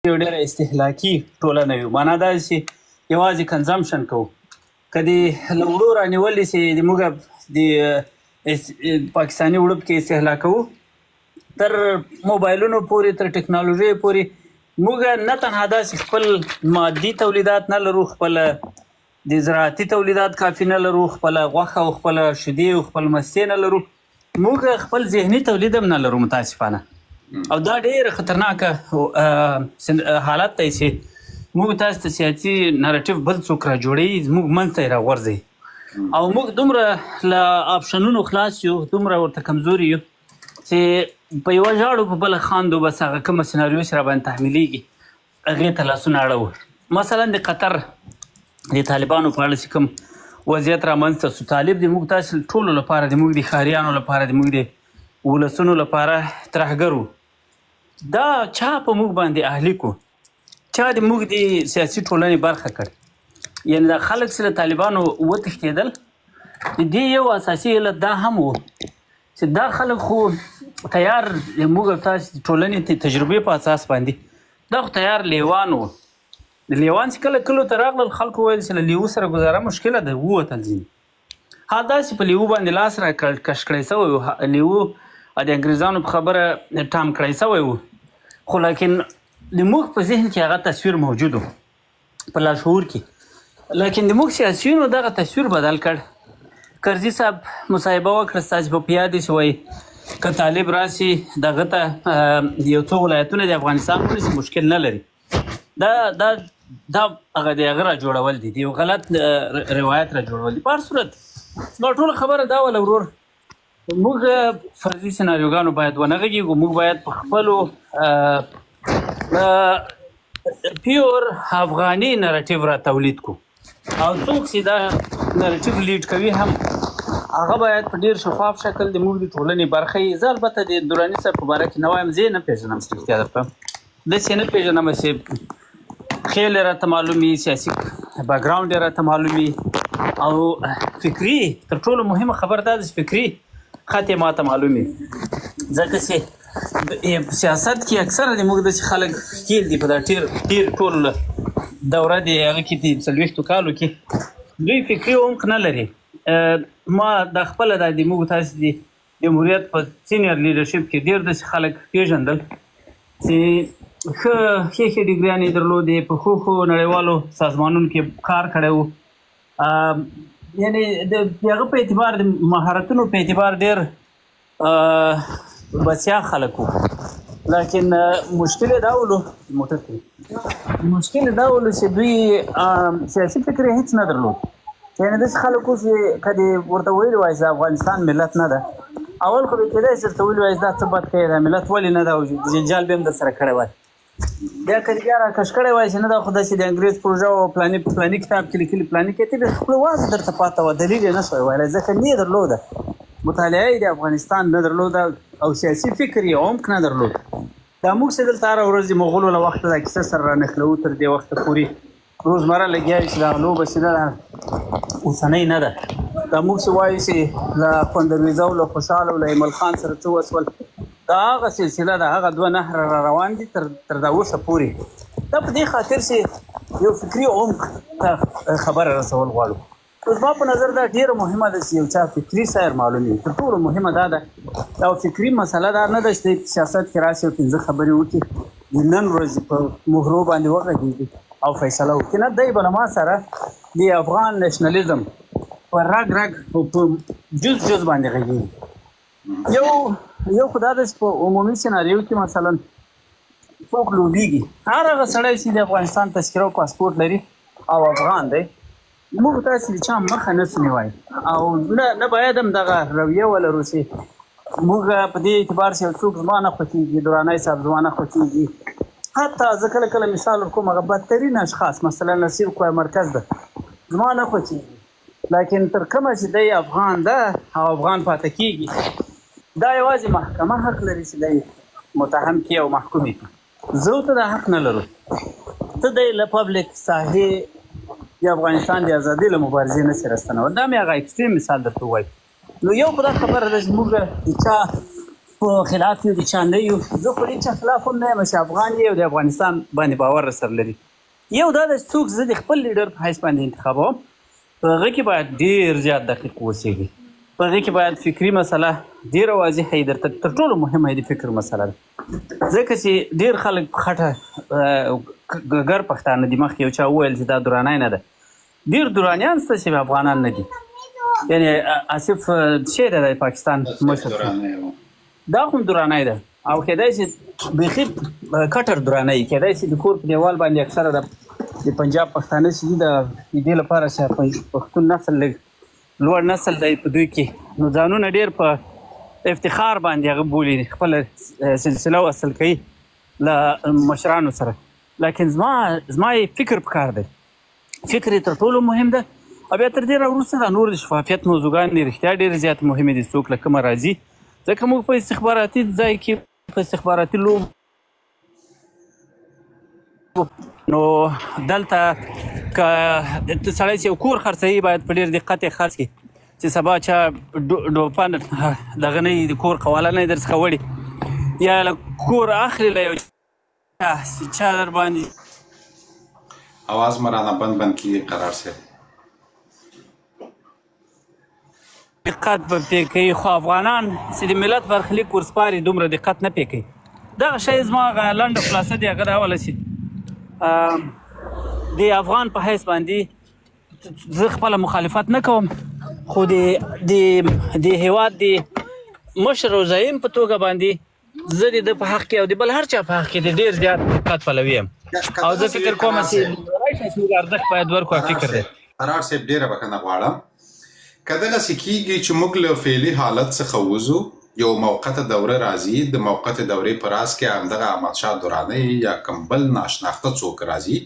یو ډېره استهلاکي ټولنه یو، معنا دا چې یوازې کنزمشن کوو. که د وړو رانیولې چې موږ د پاکستاني وړو پکې استهلاکوو، تر موبایلونو پورې، تر ټکنالوژۍ پورې موږ نه تنها داسې خپل مادي تولیدات نه لرو، خپل د زراعتي تولیدات کافي نه لرو، خپله غوښه او خپله شیدې او خپل مستې نه لرو، موږ خپل ذهني تولید هم نه لرو متاسفانه. او دا ډېره خطرناکه حالت دی چې موږ تاسو ته سیاسي نارټیو بل څوک راجوړوي، زموږ منځ ته یې راغورځوي، او موږ دومره له آپشنونو خلاص یو، دومره ورته کمزوري یو چې په یوه ژاړو په بله خاندو. بس هغه کومه سناریو چې راباندې تحمیلیږي هغې ته لاسونه اړوو. مثلا د قطر د طالبانو په اړه چې کوم وضعیت رامنځته سو، طالب د موږ تاسو ټولو لپاره، د موږ د ښاریانو لپاره، د موږ د ولسونو لپاره ترهګر و. دا چا په موږ باندې اهلي کو؟ چا د موږ د سیاسي ټولنې برخه کړ؟ یعنې دا خلک چې له طالبانو وتښتېدل، د دې یو اساسي علت دا هم و چې دا خلک خو تیار د موږ او تاسې د ټولنې د تجربې په اساس باندې دا خو تیار لیوان و. د لیوان چې کله کلو ته راغلل، خلکو ویل چې له لیوه سره ګزاره مشکله ده، ووتل ځینې. ها داسې په لیوه باندې لاس را کش کړی سوی و، لیوه د انګریزانو په خبره ټام کړی سوی و، خو لیکن د موږ په ذهن کې هغه تصویر موجود و، په لاشعور کې. لیکن د موږ سیاسیونو دغه تصویر بدل کړ. کرزي صاحب مصاحبه وکړه، ستاسې په یاد دی چې وایي که طالب راسي دغه ته یو څو ولایتونه د افغانستان ونیسي مشکل نه لري. دا هغه د هغه راجوړول دي، د یو غلط روایت راجوړول دي. په هر صورت زما ټوله خبره دا وله ورور، موږ فرضي سناریوګانو باید ونه غږېږو. موږ باید په خپلو پیور افغاني نریټیو را تولید کړو، او څوک چې دا نریټیو لیډ کوي هم هغه باید په ډېر شفاف شکل د موږ د ټولنې برخه وي. زه البته د دراني صاحب په باره کې نه وایم، زه یې نه پېژنم، رښتیا درته داسې نه پېژنم چې خیل یې راته معلوم وي، سیاسي بیکګراونډ یې راته معلوم وي، او فکري تر ټولو مهمه خبره دا ده چې فکري خط یې ماته معلوم وي. ځکه چې سیاست کې اکثره د موږ داسې خلک ښکېل دي په دا ډېر ټول دوره د هغه کې د 40 کالو کې دوی فکري عمق نه لري. ما دا خپله دا د موږ تاسې د جمهوریت په سینیر لیډرشپ کې ډېر داسې خلک پېژندل چې ښه ډګریانې یې درلودې، په ښو نړیوالو سازمانونو کې کار کړی و، یعنې د هغه په اعتبار د مهارتونو په اعتبار ډېر بسیا خلک وو. لیکن مشکل یې دا ولو چې دوی سیاسي فکر یې هېڅ نه درلود. یعنې داسې خلک وو چې که دې ورته ویلي وای چې افغانستان ملت نه ده، اول خو به یې کېدای چې درته ویلي وای چې دا څه بد کوې، دا ملت ولې نه ده، او جنجال به هم درسره کړی وای. بیا که دې بیا راکش کړی وای چې نه دا خو داسې د انګریز پروژه وه، پلاني کتاب کې لیکلي، پلاني کې ته بیا خپله وازه درته پاته وه، دلیل یې نه شوی ویلی، ځکه نه یې درلوده، مطالعه یې د افغانستان نه درلوده، او سیاسي فکر یې عمق نه درلود. دا موږ چې دلته هره ورځ د مغولو له وخته دا کیسه سره رانښلوو تر دې وخته پورې روزمره لګیا یو چې دغه لوبه چې ده اوسنۍ نه ده. دا موږ چې وایو چې له خوندرویزه او له خوشحاله او له ایمل خان سره څه وسول، دا هغه سلسله ده، هغه 2 نهره را روان دي تر دا اوسه پورې. دا په دې خاطر چې یو فکري عمق ته خبره رسول غواړو. زما په نظر دا ډېره مهمه ده چې یو چا فکري سیر معلوم وي. تر ټولو مهمه دا ده، او فکري مسله دا نه ده چې سیاست کې راشي او 15 خبرې وکړي، د نن ورځې په مهرو باندې وغږېږي او فیصله وکړي. نه، دی به له ما سره د افغان نیشنلیزم په رګ په جز باندې غږېږي. یو خو دا ده چې په عمومي سناریو کې مثلا څوک لوبېږي، هر هغه سړی چې د افغانستان تذکره او پاسپورټ لري او افغان دی، موږ تاسې د چا مخه نه سو نیوی، او نه باید هم دغه رویه ولرو چې موږ په دې اعتبار چې یو څوک زما نه خوښېږي، درانی صاحب زما نه خوښېږي. حتی زه کله مثال ورکوم، هغه بدترین اشخاص، مثلا نصیر کوه مرکز ده، زما نه خوښېږي، لیکن تر کومه چې دی افغان ده او افغان پاتې کېږي، دا یوازې محکمه حق لري چې دی متهم کړي او محکوم یې کړي. زه ته دا حق نه لرو. ته دی له پبلک ساحې د افغانستان د ازادۍ له مبارزې نه شي راستنول. دا مې هغه اکسټریم مثال درته ووایي. نو یو خو دا خبره ده چې موږ د چا په خلاف یو د چا نه یو، زه خو هېچا خلاف هم نه یم چې افغان دی او د افغانستان باندې باور راسره لري. یو دا ده چې څوک زه د خپل لیډر په حیث باندې انتخابوم، په هغه کې باید ډېر زیات دقیق واوسېږي، په هغه کې باید فکري مسله ډېره واضحه وي. درته تر ټولو مهمه د فکر مسله ده، ځکه چې ډېر خلک خټه ګګر پښتانه دي. مخکې یو چا وویل چې دا درانی نه ده، ډېر درانیان شته چې افغانان نه دي. یعنې آصف شی دی د پاکستان مشر، دا هم درانی ده او کیدای شي بیخي کټر درانی وي. کیدای شي د کور په دیوال باندې اکثره د پنجاب پښتانه چې دي د دې لپاره چې پښتون نسل لږ لوړ نسل دی په دوی کې، نو ځانونه ډېر په افتخار باندې هغه بولي، خپله سلسله وصل کوي له مشرانو سره. لکن زما فکر پکار دی، فکر یې تر ټولو مهم ده. او بیا تر دې راوروسته دا نور د شفافیت موضوعګان دي رښتیا ډېرې زیات مهمې دي، څوک له کومه راځي. ځکه موږ په استخباراتي ځای کې په استخباراتي لوب نو دلته که سړی چې یو کور خرڅوي باید په ډېر دقت یې خرڅ کړي چې سبا چا ډوپن دغه نه وي، د کور قواله نه وي در څخه وړي، یا له کور اخلي له یو چا در باندې. आवाज मराना बंद کیږي قرار سے دقت به پې کوي، خو افغانان چې د ملت برخلیک ورسپاري دومره دقت نه پې کوي. دغه شی زما هغه لنډه خلاصه دی، هغه دا اوله چې د افغان په حیث باندې زه خپله مخالفت نه کوم، خو د هیواد د مشر او زعیم په توګه باندې زه د ده په حق کې او د بل هر چا په حق کې د ډېر زیات دقت پلوي یم. او زه فکر کوم چې ارزښت باید ورکړو. فکر دی قرار صاحب ډېره بخښنه غواړم که دغسې کېږي چې موږ له فعلي حالت څخه وځو، یو موقته دوره راځي، د موقته دورې په راز کې همدغه احمدشاه درانی یا کوم بل ناشناخته څوک راځي،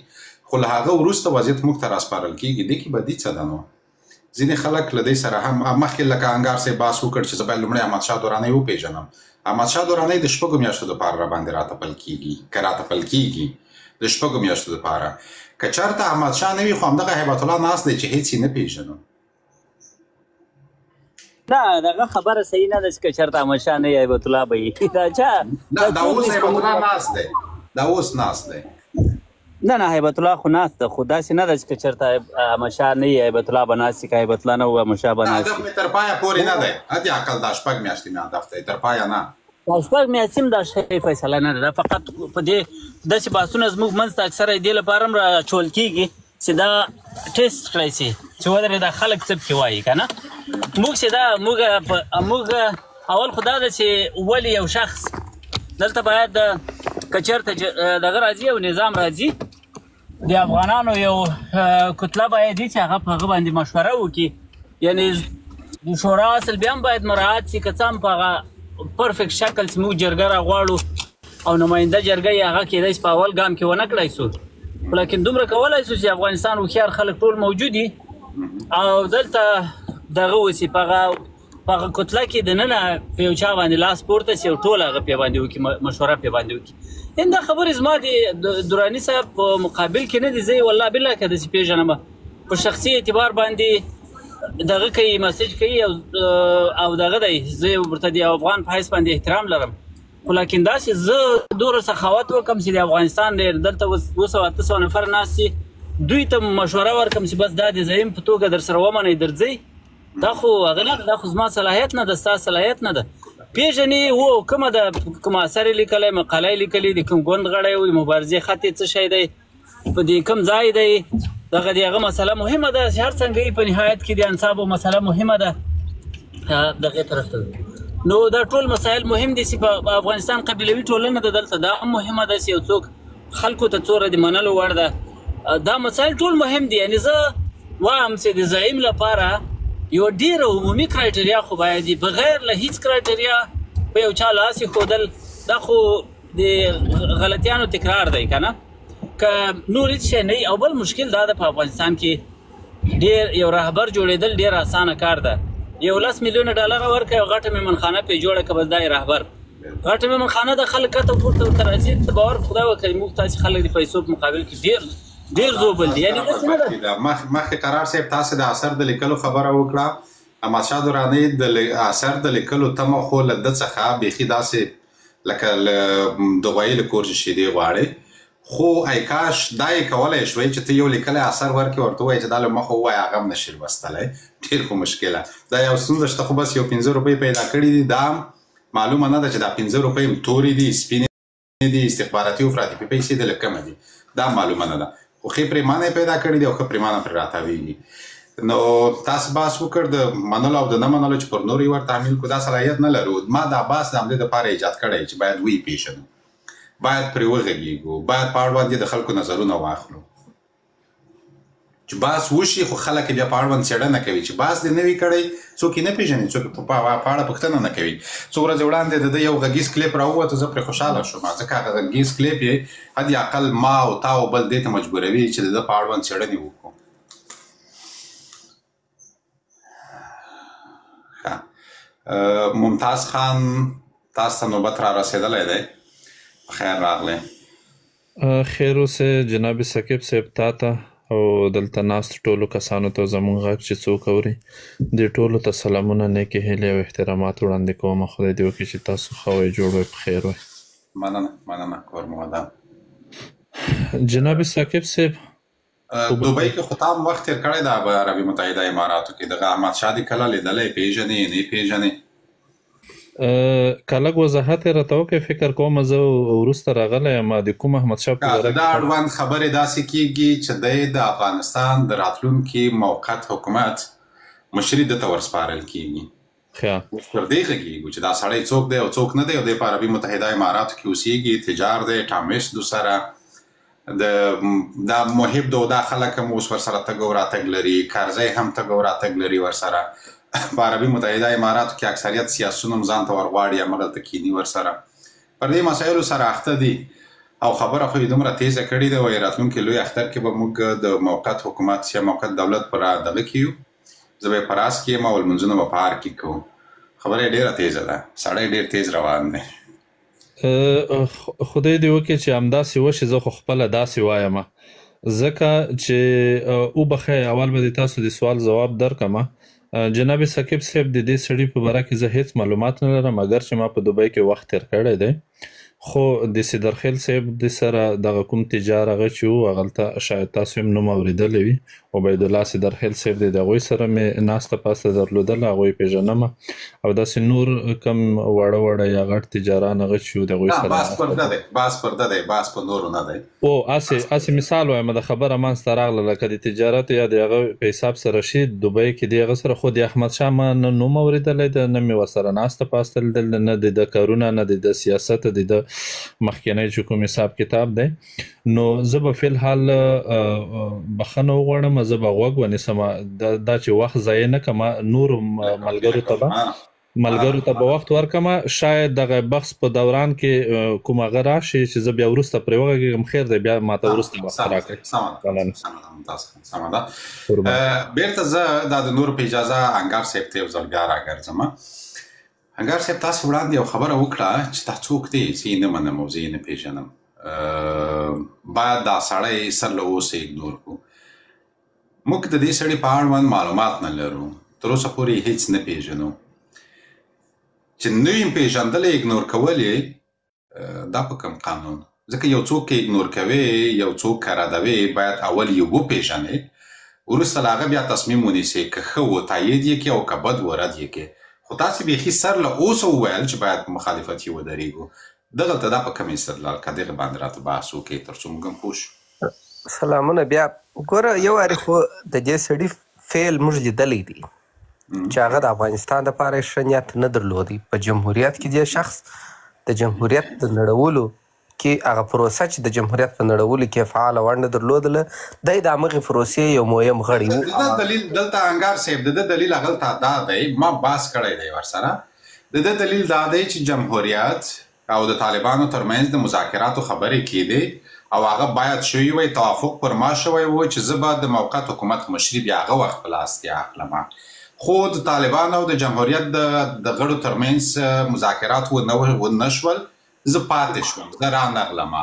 خو له هغه وروسته وضعیت موږ ته راسپارل کېږي. دې کې بدي څه ده؟ نو ځینې خلک له دې سره هم مخکې لکه انګار صاحب بحث وکړ چې زه باید لومړی احمدشاه درانی وپېژنم. احمدشاه درانی د شپږو میاشتو دپاره راباندې راتپل کېږي، که راتپل کېږي د شپږو میاشتو دپاره. که چېرته احمدشاه نه وي خو همدغه هیبت الله ناست دی چې هېڅ یې نه پېژنم. نه دغه خبره صحیح نه ده چې که چېرته احمدشاه نه وي هیبت الله به وي. دا اوس هیبت الله ناست دی، دا اوس ناست دی. نه هیبت الله خو ناست ده، خو داسې نه ده چې که چېرته احمدشاه نه وي هیبت الله به ناست وي، که هیبت الله نه وي احمدشاه به ناست وي. هدف مې تر پایه پورې نه دی، ادې عقل دا شپږ میاشتې مې هدف دی، تر پایه نه. شپږ میاشتې هم دا شی فیصله نه ده، دا فقط په دې داسې بحثونه زموږ منځ ته اکثره دې لپاره هم راچول کېږي چې دا ټیسټ کړی شي چې ودرې دا خلک څه پکې وایي که نه. موږ چې دا موږ اول خو دا ده چې ولې یو شخص دلته باید که چېرته دغه راځي او نظام راځي، د افغانانو یو کتله باید وي چې هغه په هغه باندې مشوره وکړي. یعنې د شورا اصل بیا هم باید مراعات شي، که څه هم په هغه پرفیکټ شکل چې موږ جرګه راغواړو او نماینده جرګه یې هغه کېدای شي په اول ګام کې ونه کړی شو، لیکن دومره کولی شو چې افغانستان هوښیار خلک ټول موجود دي او دلته دغه وسي په هغه کتله کې دننه په یو چا باندې لاس پورته شي او ټول هغه پې باندې وکړي، مشوره پې باندې وکړي. دا خبرې زما د دراني صاحب په مقابل کې نه دي. زه یې والله بالله که داسې پېژنم په شخصي اعتبار باندې دغه کوي، مسیج کوي او دغه دی، زه ورته د افغان په حیث باندې احترام لرم، خو لیکن داسې زه دومره سخاوت وکړم چې د افغانستان دلته 200-800 نفر ناست دي، دوی ته مشوره ورکړم چې بس دا د زعیم په توګه در سره ومنئ درځئ. دا خو هغه نه ده، دا خو زما صلاحیت نه ده، ستا صلاحیت نه ده. پېژنې و کومه ده، کوم اثر یې لیکلی، مقاله یې لیکلې، د کوم ګوند غړی و، د مبارزې خط یې څه شی دی، په دې کوم ځای دی، دغه د هغه مسله مهمه ده چې هر څنګه یې په نهایت کې د انصابو مسله مهمه ده دغې طرف ته ده. نو دا ټول مسایل مهم دي چې په افغانستان قبیلوي ټولنه ده دلته، دا هم مهمه ده چې یو څوک خلکو ته څومره د منلو وړ ده. دا مسایل ټول مهم دي. یعنې زه وایم چې د زعیم لپاره یو ډېره عمومي کرایټریا خو باید وي، بغیر له هیڅ کرایټریا په یو چا لاس ایښودل دا خو د غلطیانو تکرار دی که نه، که نور هېڅ شی نه وي. او بل مشکل دا ده په افغانستان کې ډېر یو رهبر جوړېدل ډېر اسانه کار ده. یو 10 میلیونه ډالره ورکړه، یو غټه مېمنخانه پې جوړه کړه، بس دا یې رهبر. غټه مېمنخانه د خلک کته پورته ورته راځي، ته باور په خدای وکړئ موږ تاسې خلک د پیسو په مقابل کې ډېر زوبل دي. یعنې داسې نه ده. مخکې قرار صاحب تاسې د اثر د لیکلو خبره وکړه، احمدشاه دراني د اثر د لیکلو تمه خو له ده څخه بیخي داسې لکه د غوایي له کور چې شیدې غواړې، خو ای کاش دا یې کولی شوی چې ته یو لیکلی اثر ورکړې ورته ووایې چې دا له مخه ووایه هغه هم نشي لوستلی، ډېر خو مشکله دا یو ستونزه شته، خو بس یو 15 روپۍ پیدا کړي دي، دا معلومه نه ده چې دا 15 روپۍ هم تورې دي سپینې دي استخباراتي افراطي پیسې دي له کمه دي، دا معلومه نه ده، خو ښې پرېمانه یې پیدا کړي دي او ښه پرېمانه پرې راتاویږي. نو تاسو بحث وکړ د منلو او د نه منلو چې پر نورو یې ورته عمل کړو، دا صلاحیت نه لرو. ما دا بحث د همدې دپاره ایجاد کړی چې باید ویې پېژنو، باید پرې وغږېږو، باید په اړوند یې د خلکو نظرونه واخلو، چې بحث وشي خو خلک بیا په اړوند څېړنه کوي، چې بحث دې نه وي کړی څوک یې نه پېژني، څوک په اړه پوښتنه نه کوي. څو ورځې وړاندې د ده یو غږیز کلیپ راووته، زه پرې خوشحاله شوم، ځکه هغه غږیز کلیپ یې حد اقل ما او تا او بل دې ته مجبوروي چې د ده په اړوند څېړنې وکړو. ممتاز خان تاسو ته نوبت را رسېدلی دی، خیر راغلی. خیر اوسې جناب ثقیب صاحب، تا ته او دلته ناست ټولو کسانو ته زموږ غږ چې څوک اوري دې ټولو ته سلامونه، نیکې هیلې او احترامات وړاندې کوم. خدای دې وکړي چې تاسو ښه وئ، جوړ وئ، په خیر وئ. مننه کور مو ودان. جناب ثقیب صاحب، دوبۍ کې خو تا هم وخت تېر کړی ده په عربي متحده اماراتو کې، دغه احمدشاه دې کله لیدلی، پېژنې نه یې پېژنې؟ که لږ وضاحت یې راته وکړئ، فکر کوم زه وروسته راغلی یم د کوم احمدشاه په باره کې. دا اړوند خبرې داسې کېږي چې دی د افغانستان د راتلونکي موقت حکومت مشري ده ته ورسپارل کېږي. اوس پر دې غږېږو چې دا سړی څوک دی او څوک نه دی، او دی په عربي متحده اماراتو کې اوسېږي، تجار دی، ټامیست سره دا محب ده، دا خلک هم اوس ورسره تګ او راتګ لري، کرزی هم تګ او راتګ لري ورسره. په عربي متحده اماراتو کې اکثریت سیاسیون هم ځان ته ورغواړي، همغلته کیني ورسره، پر دې مسایلو سره اخته دي، او خبره خو یې دومره تیزه کړې ده، وایي راتلونکي لوی اختر کې به موږ د موقت حکومت یا موقت دولت پر دغه کې یو، زه به یې په راس کې یم او لمونځونه به په هر کې کوو. خبره یې ډېره تیزه ده، سړی ډېر تیز روان دی. خدای دې وکړي چې همداسې وشي، زه خو خپله داسې وایم، ځکه چې وبخئ اول به د تاسو د سوال ځواب درکړم. جناب ثقیب صاحب، د دې سړي په باره کې زه هیڅ معلومات نه لرم، اگر چې ما په دوبۍ کې وخت تېر کړی دی، خو د سیدرخیل صاحب د سره دغه کوم تجار هغه چې و هغلته شاید تاسو هم نوم اورېدلی وي، عبیدالله سیدرخیل صاحب دی، د هغوی سره مې ناسته پاسته درلودله، هغوی پېژنم، او داسې نور کم وړه یا غټ تجاران هغه چې و د هغوی سره بحث پر ده دی، بحث په نورو نه دی. هسې مثال وایم، د خبره منځته راغله لکه د تجارت یا د هغه په حساب سره شي دوبۍ کې د هغه سره، خو د احمدشاه ما نه نوم اورېدلی ده، نه مې ورسره ناسته پاسته لیدل، نه د ده کارونه، نه د ده سیاست، د ده مخکینی چې کوم حساب کتاب دی. نو زه به فی الحال بخښنه وغواړم، زه به غوږ ونیسم، دا چې وخت ضایع نه کړم، نورو ملګرو ته به وخت ورکړم، شاید دغه بحث په دوران کې کوم هغه راشي چې زه بیا وروسته پرې وغږېږم، خیر دی، بیا ما ته وروسته وخت راکړئ. سمه ده. بېرته زه دا د نورو په اجازه انګار صاحب ته یو ځل بیا راګرځم. انګار صاحب، تاسې وړاندې یو خبره وکړه چې دا څوک دی، زه یې نه منم او زه یې نه پېژنم، باید دا سړی سر له اوسه اګنور کړو. موږ د دې سړي په اړوند معلومات نه لرو، تر اوسه پورې یې هېڅ نه پېژنو، چې نه یې پېژندلی اګنور کول یې دا په کوم قانون؟ ځکه یو څوک که اګنور کوې، یو څوک که ردوې، باید اول یې وپېژنې، وروسته له هغه بیا تصمیم ونیسئ، که ښه و تایید یې کړې او که بد و رد یې کړې. خو تاسې بیخي سر له اوسه وویل چې باید په مخالفت یې ودرېږو، دغلته دا په کوم استدلال که دغې باندې راته بحث وکړې تر څو موږ هم پوه شو. سلامونه. بیا ګوره، یو وارې خو د دې سړي فعل موږ لیدلی دی چې هغه د افغانستان دپاره یې ښه نیت نه درلودی. په جمهوریت کې دې شخص د جمهوریت د نړولو کې هغه پروسه چې د جمهوریت په نړولو کې فعاله ونډه درلودله، دی د همغې پروسې یو مهم غړی و. د ده دلیل دلته انګار صاحب، د ده دلیل هغلته دا دی، ما بحث کړی دی ورسره، د ده دلیل دا دی چې جمهوریت او د طالبانو ترمنځ د مذاکراتو خبرې کېدې او هغه باید شوي وی، توافق پر ما شوی و چې زه به د موقت حکومت مشري بیا هغه وخت په لاس کې اخلم، خو د طالبانو او د جمهوریت د غړو ترمنځ مذاکرات ونه شول، زه پاتې شوم، زه رانغلم،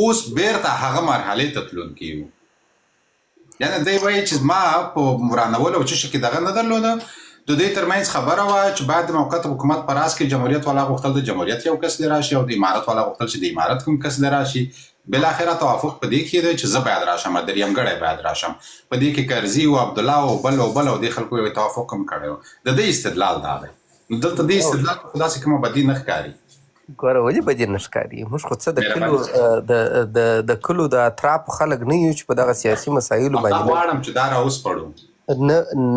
اوس بیرته هغه مرحلې ته تلونکي یو. یعنې دی وایي چې ما په ورانولو او څه شي کې دغه نه درلوده، د دوی ترمنځ خبره وه چې باید د موقت حکومت په راس کې جمهوریت والا غوښتل د جمهوریت یو کس دی راشي او د امارت والا غوښتل چې د امارت کوم کس دی راشي. بالاخره توافق په دې کې دی چې زه باید راشم، دریمګړی باید راشم. په دې کې کرزي او عبدالله او بل او بل او دې خلکو یو توافق هم کړی و. د دې استدلال دا دی. نو دلته دې استدلال خو داسې کومه بدي نه ښکاري. ګوره ولې بدي نه ښکاري؟ موږ خو څه د کلو د اطرافو خلک نه یو چې په دغه سیاسي مسایلو باندې غواړم چې دا راوسپړو.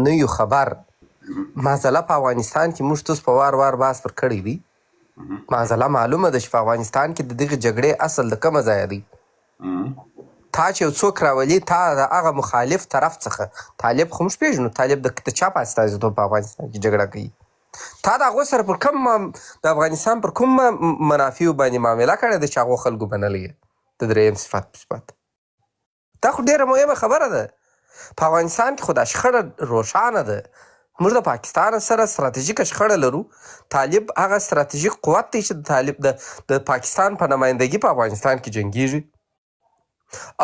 نه یو خبر. معضله په افغانستان کې موږ تاسو په وار باس پر کړی دی. معضله معلومه ده چې په افغانستان کې د دغه جګړې اصل د کومه ځایه دی. تا چې یو څوک راولي، تا د هغه مخالف طرف څخه، طالب خو موږ پېژنو، طالب د چا په استازیتوب په افغانستان کې جګړه کوي. تا د هغو سره پر کوم د افغانستان پر کوم منافعو باندې معامله کړې ده چې هغو خلکو منلې یې د درېیم صفت په صفت؟ دا خو ډېره مهمه خبره ده. په افغانستان کې خو دا شخړه روښانه ده. موږ د پاکستان سره ستراتیژیکه شخړه لرو. طالب هغه ستراتیژیک قوت دی چې د طالب د پاکستان په نمایندګي په افغانستان کې جنګیږي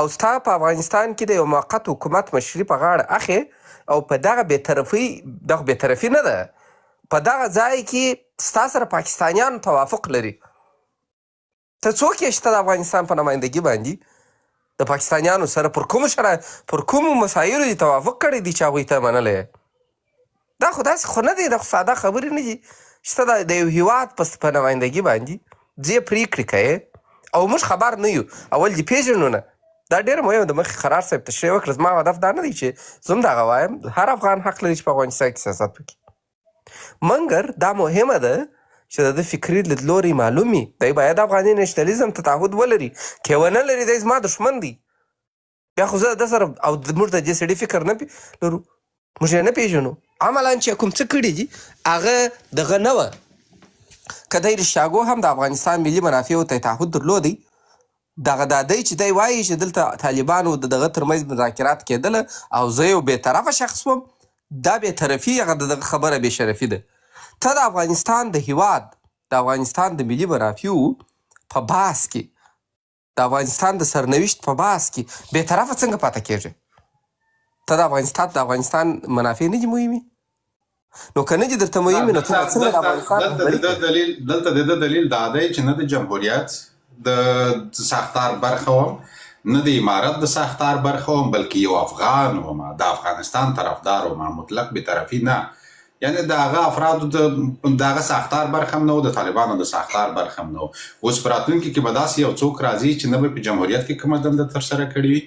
او ستا په افغانستان کې د یو موقت حکومت مشري په غاړه اخې او په دغه بېطرفۍ، دغه بېطرفي نه ده، په دغه ځای کې ستا سره پاکستانیان توافق لري. ته څوک یې چې ته د افغانستان په نمایندګي باندې د پاکستانیانو سره پر کومو مسایلو دې توافق کړی دی چې هغوی ته منلی یې؟ دا خو داسې خو نه دی، دا خو ساده خبرې نه دي چې ته د یو هېواد په نمایندګي باندې ځې پرېکړې کوې او موږ خبر نه یو. اول دې پېژنو نه. دا ډېره مهمه ده. مخکې قرار صاحب تشریح وکړه. زما هدف دا نه دی چې زه هم دغه وایم، هر افغان حق لري چې په افغانستان کې سیاست وکړي، مګر دا مهمه ده چې د فکري لیدلوري معلوم وي. دی باید افغاني نیشنالیزم ته تعهد ولري. که یې ونه لري دی زما دښمن دی. بیا خو زه د سره او موږ د دې سړي فکر نه لرو، موږ یې نه پېژنو. عملاً چې کوم څه کړي دي هغه دغه نه وه. که دی رښتیاګو هم د افغانستان ملي منافعو ته تعهد درلودی، دغه دا دی چې دی وایي چې دلته طالبانو د دغه ترمنځ مذاکرات کېدله او زه یو بېطرفه شخص وم، دا بېطرفي هغه د دغه خبره بېشرفي ده. ته د افغانستان د هېواد، د افغانستان د ملي منافعو په بحث کې، د افغانستان د سرنوشت په بحث کې بېطرفه څنګه پاته کېږي؟ ته د افغانستان منافع نه دي مهمې؟ نو که نه دي درته مهمې نو ته څنګه د افغانستان دلته د ده دلیل دا دی چې نه د جمهوریت د ساختار برخه وم، نه د امارت د ساختار برخه وم، بلکې یو افغان وم، د افغانستان طرفدار وم، مطلق بېطرفي نه. یعنې د هغه افرادو د هغه ساختار برخه هم نه و، د طالبانو د ساختار برخه هم نه و. اوس په راتلونکي کې به داسې یو څوک راځي چې نه به په جمهوریت کې کومه دنده ترسره کړې وي،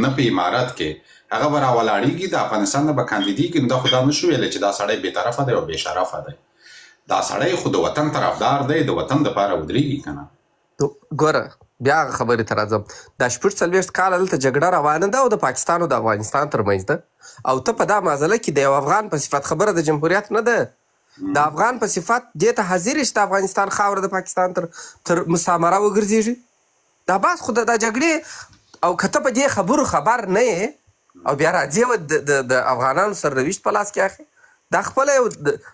نه په امارت کې، هغه به راولاړېږي، د افغانستان نه به کاندیدېږي. نو دا خو دا نه شو ویلی چې دا سړی بېطرفه دی او بېشرفه دی. دا سړی خو د وطن طرفدار دی، د وطن دپاره ودرېږي که نه. ګوره بیا هغه خبرې ته راځم. دا 40 کاله دلته جګړه روانه ده او د پاکستان او د افغانستان ترمنځ ده او ته په دا معضله کې د یو افغان په صفت خبره د جمهوریت نه ده. د افغان په صفت دې ته حاضر یې چې د افغانستان خاوره د پاکستان تر مستعمره وګرځېږي. دا بحث خو د جګړې او که ته په دې خبرو خبر نه یې او بیا راځې د افغانانو سرنوشت په لاس کې اخلي، دا خپله یو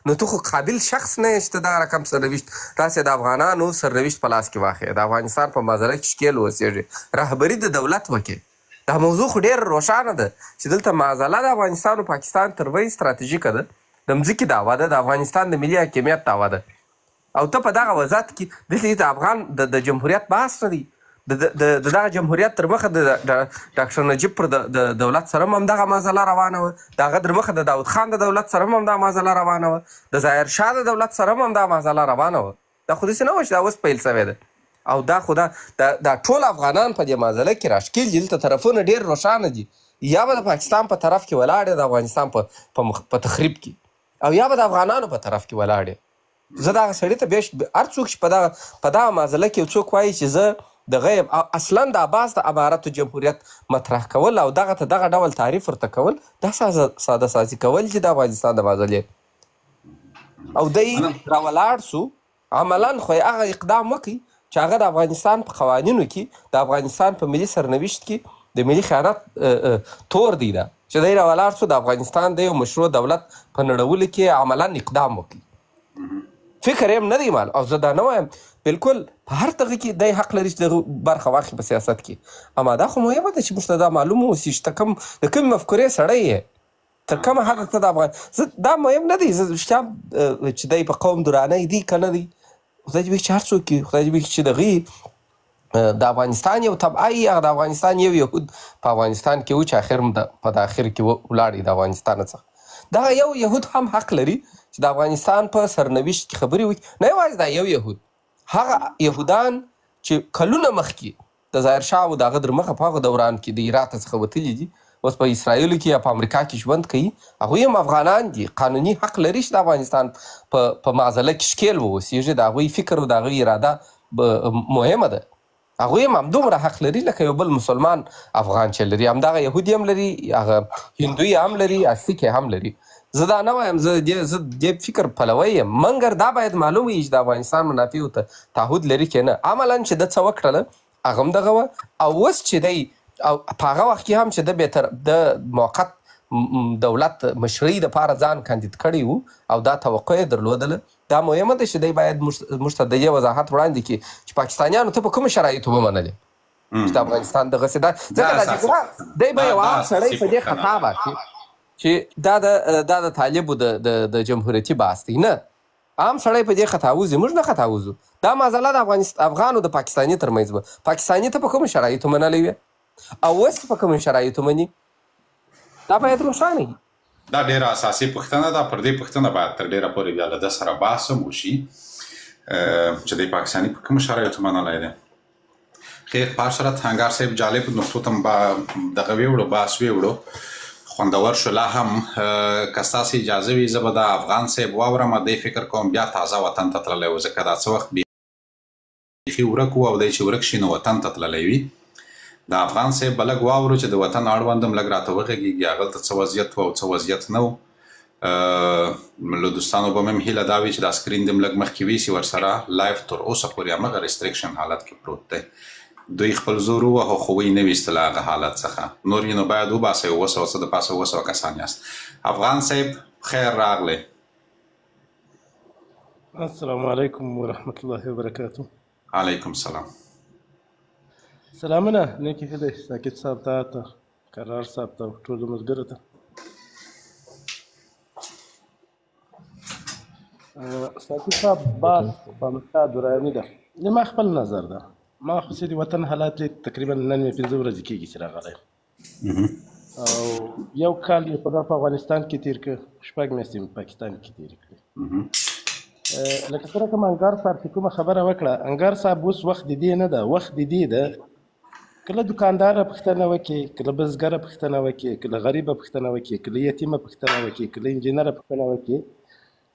نو ته خو قابل شخص نه یې چې ته دغه رقم سرنوشت راسې د افغانانو سرنوشت په لاس کې واخلې، د افغانستان په معضله کې ښکېل اوسېږي، رهبري د دولت وکړې. دا موضوع خو ډېره روښانه ده چې دلته معضله د افغانستان او پاکستان ترمنځ ستراتیژیکه ده، د مځکې دعوه ده، د افغانستان د ملي حاکمیت دعوه ده او ته په دغه وضعیت کې دلته د افغان د جمهوریت بحث نه دی. د دغه جمهوریت تر مخه د ډاکټر نجیب پر د دولت سره هم دغه معضله روانه وه، د هغه تر مخه د داود خان د دولت سره هم دا معضله روانه وه، د ظاهر شاه د دولت سره هم دا معضله روانه وه. دا خو داسې نه وه چې دا اوس پیل سوی ده او دا خو دا ټول افغانان په دې معضله کې راښکېل دي. دلته طرفونه ډېر روښانه دي، یا به د پاکستان په طرف کې ولاړ د افغانستان په تخریب کې او یا به د افغانانو په طرف کې ولاړ. زه دغه سړي ته هر څوک چې په دغه معضله کې یو څوک وایي چې زه دغه یم اصلا د عباس د امارت جمهوریت مطرح کول او دغه ته دغه ډول تعریف ورته کول دا ساده سازي کول چې د افغانستان د معضلې او دی راولاړ سو عملا خو یې هغه اقدام وکړي چې هغه د افغانستان په قوانینو کې د افغانستان په ملي سرنوشت کې د ملي خیانت تور دی ده چې دی راولاړ سو د افغانستان د یو مشروع دولت په نړولو کې عملا اقدام وکړي. فکر یې هم نه دی مال او زه دا نه وایم، بالکل په هر دغه کې دی حق لري چې دغه برخه واخلي په سیاست کې، اما دا خو مهمه ده چې موږ ته دا معلومه اوسي چې ته د کومې مفکورې سړی یې. تر کومه حده ته د افغان دا مهم نه دی زه رښتیا چې دی په قوم درانه دی که نه دی خدای دې وکړي چې هر څوک وي خدای دې وکړي چې دغه د افغانستان یو طبعی هغه د افغانستان یو یهود په افغانستان کې و چې اخر په د اخر کې ولاړ د افغانستان څخه دغه یو یهود هم حق لري چې د افغانستان په سرنوشت کې خبرې وکړي نه یوازې دا یو یهود هغه یهودان چې کلونه مخکې د ظاهر شاه او د هغه در مخه په هغه دوران کې د عراق څخه وتلي دي اوس په اسرائیلو کې یا په امریکا کې ژوند کوي هغوی هم افغانان دي قانوني حق لري چې د افغانستان په معضله کې ښکیل واوسېږي د هغوی فکر او د هغوی اراده مهمه ده هغوی هم همدومره حق لري لکه یو بل مسلمان افغان چې لري همدغه یهودي هم لري هغه هندوی هم لري سیک هم لري زه دا نه وایم زه دې فکر پلوی یم مګر دا باید معلوم وي چې د افغانستان منافعو ته تعهد لري که نه عملا چې ده څه وکړله هغه هم دغه وه او اوس چې دی او په هغه وخت کې هم چې د بهتر د موقت دولت مشرۍ دپاره ځان کاندید کړی و او دا توقع یې درلودله دا مهمه ده چې دی باید موږ ته د دې وضاحت وړاندې کړي چې پاکستانیانو ته په کومو شرایطو ومنلې چې د افغانستان دغسې دا ځکه دا جګړه دی به یو عام سړی په دې خطا باسي چې دا د طالبو د جمهوریتي بحث دی نه عام سړی په دې خطا وځي موږ نه خطا وځو دا معضله د افغان او د پاکستاني ترمنځ به پاکستاني ته په کومو شرایطو منلی وي او اوس په کومو شرایطو مني دا باید روښانه وي دا ډېره اساسي پوښتنه ده پر دې پوښتنه باید تر ډېره پورې بیا له ده سره بحث هم وشي چې د پاکستاني په کومو شرایطو منلی دی خیر پاشرت هنګار صاحب جالب نقطو ته دغه ویوړو بحث ویوړو خوندور شو لا هم که ستاسې اجازه وي زه به د افغان صاحب واورم دی فکر کوم بیا تازه وطن ته تللی و ځکه دا څه وخت بیخي ورک و او دی چې ورک شي نو وطن ته تللی وي د افغان صاحب به لږ واورو چې د وطن اړوند هم لږ راته وغږېږي هغلته څه وضعیت و او څه وضعیت نه و له دوستانو به مې هم هیله دا وي چې دا سکرین دې هم لږ مخکې ویسي ورسره لایف تر اوسه پورې همغه ریسټریکشن حالت کې پروت دی دوی خپل زور ووهه خو وی نه ویستله هغه حالت څخه نور یې نو باید وباسئ اووه سوه څه د پاسه اووه سوه کسان یاست افغان صاحب خیر راغلی السلام علیکم ورحمت الله وبرکاتو علیکم السلام سلامونه نیکی هیلې ساکت صاحب ته کرار صاحب ته ټولو ملګرو ته ساکت صاحب بحث په امریکا دراني ده د ما خپل نظر ده ما خو چې د وطن حالات لید تقریبا نن مې 15 ورځې کېږي چې راغلی او یو کال مې په افغانستان کې تېر کړ 6 میاشتې مې پاکستان کې تېر کړې لکه څرنګه کوم انګار صاحب چې کومه خبره وکړه انګار صاحب اوس وخت د دې نه ده وخت د دې ده کله دکانداره پوښتنه وکړي کله بزګره پوښتنه وکړي کله غریبه پوښتنه وکړي کله یتیمه پوښتنه وکړي کله انجینره پوښتنه وکړي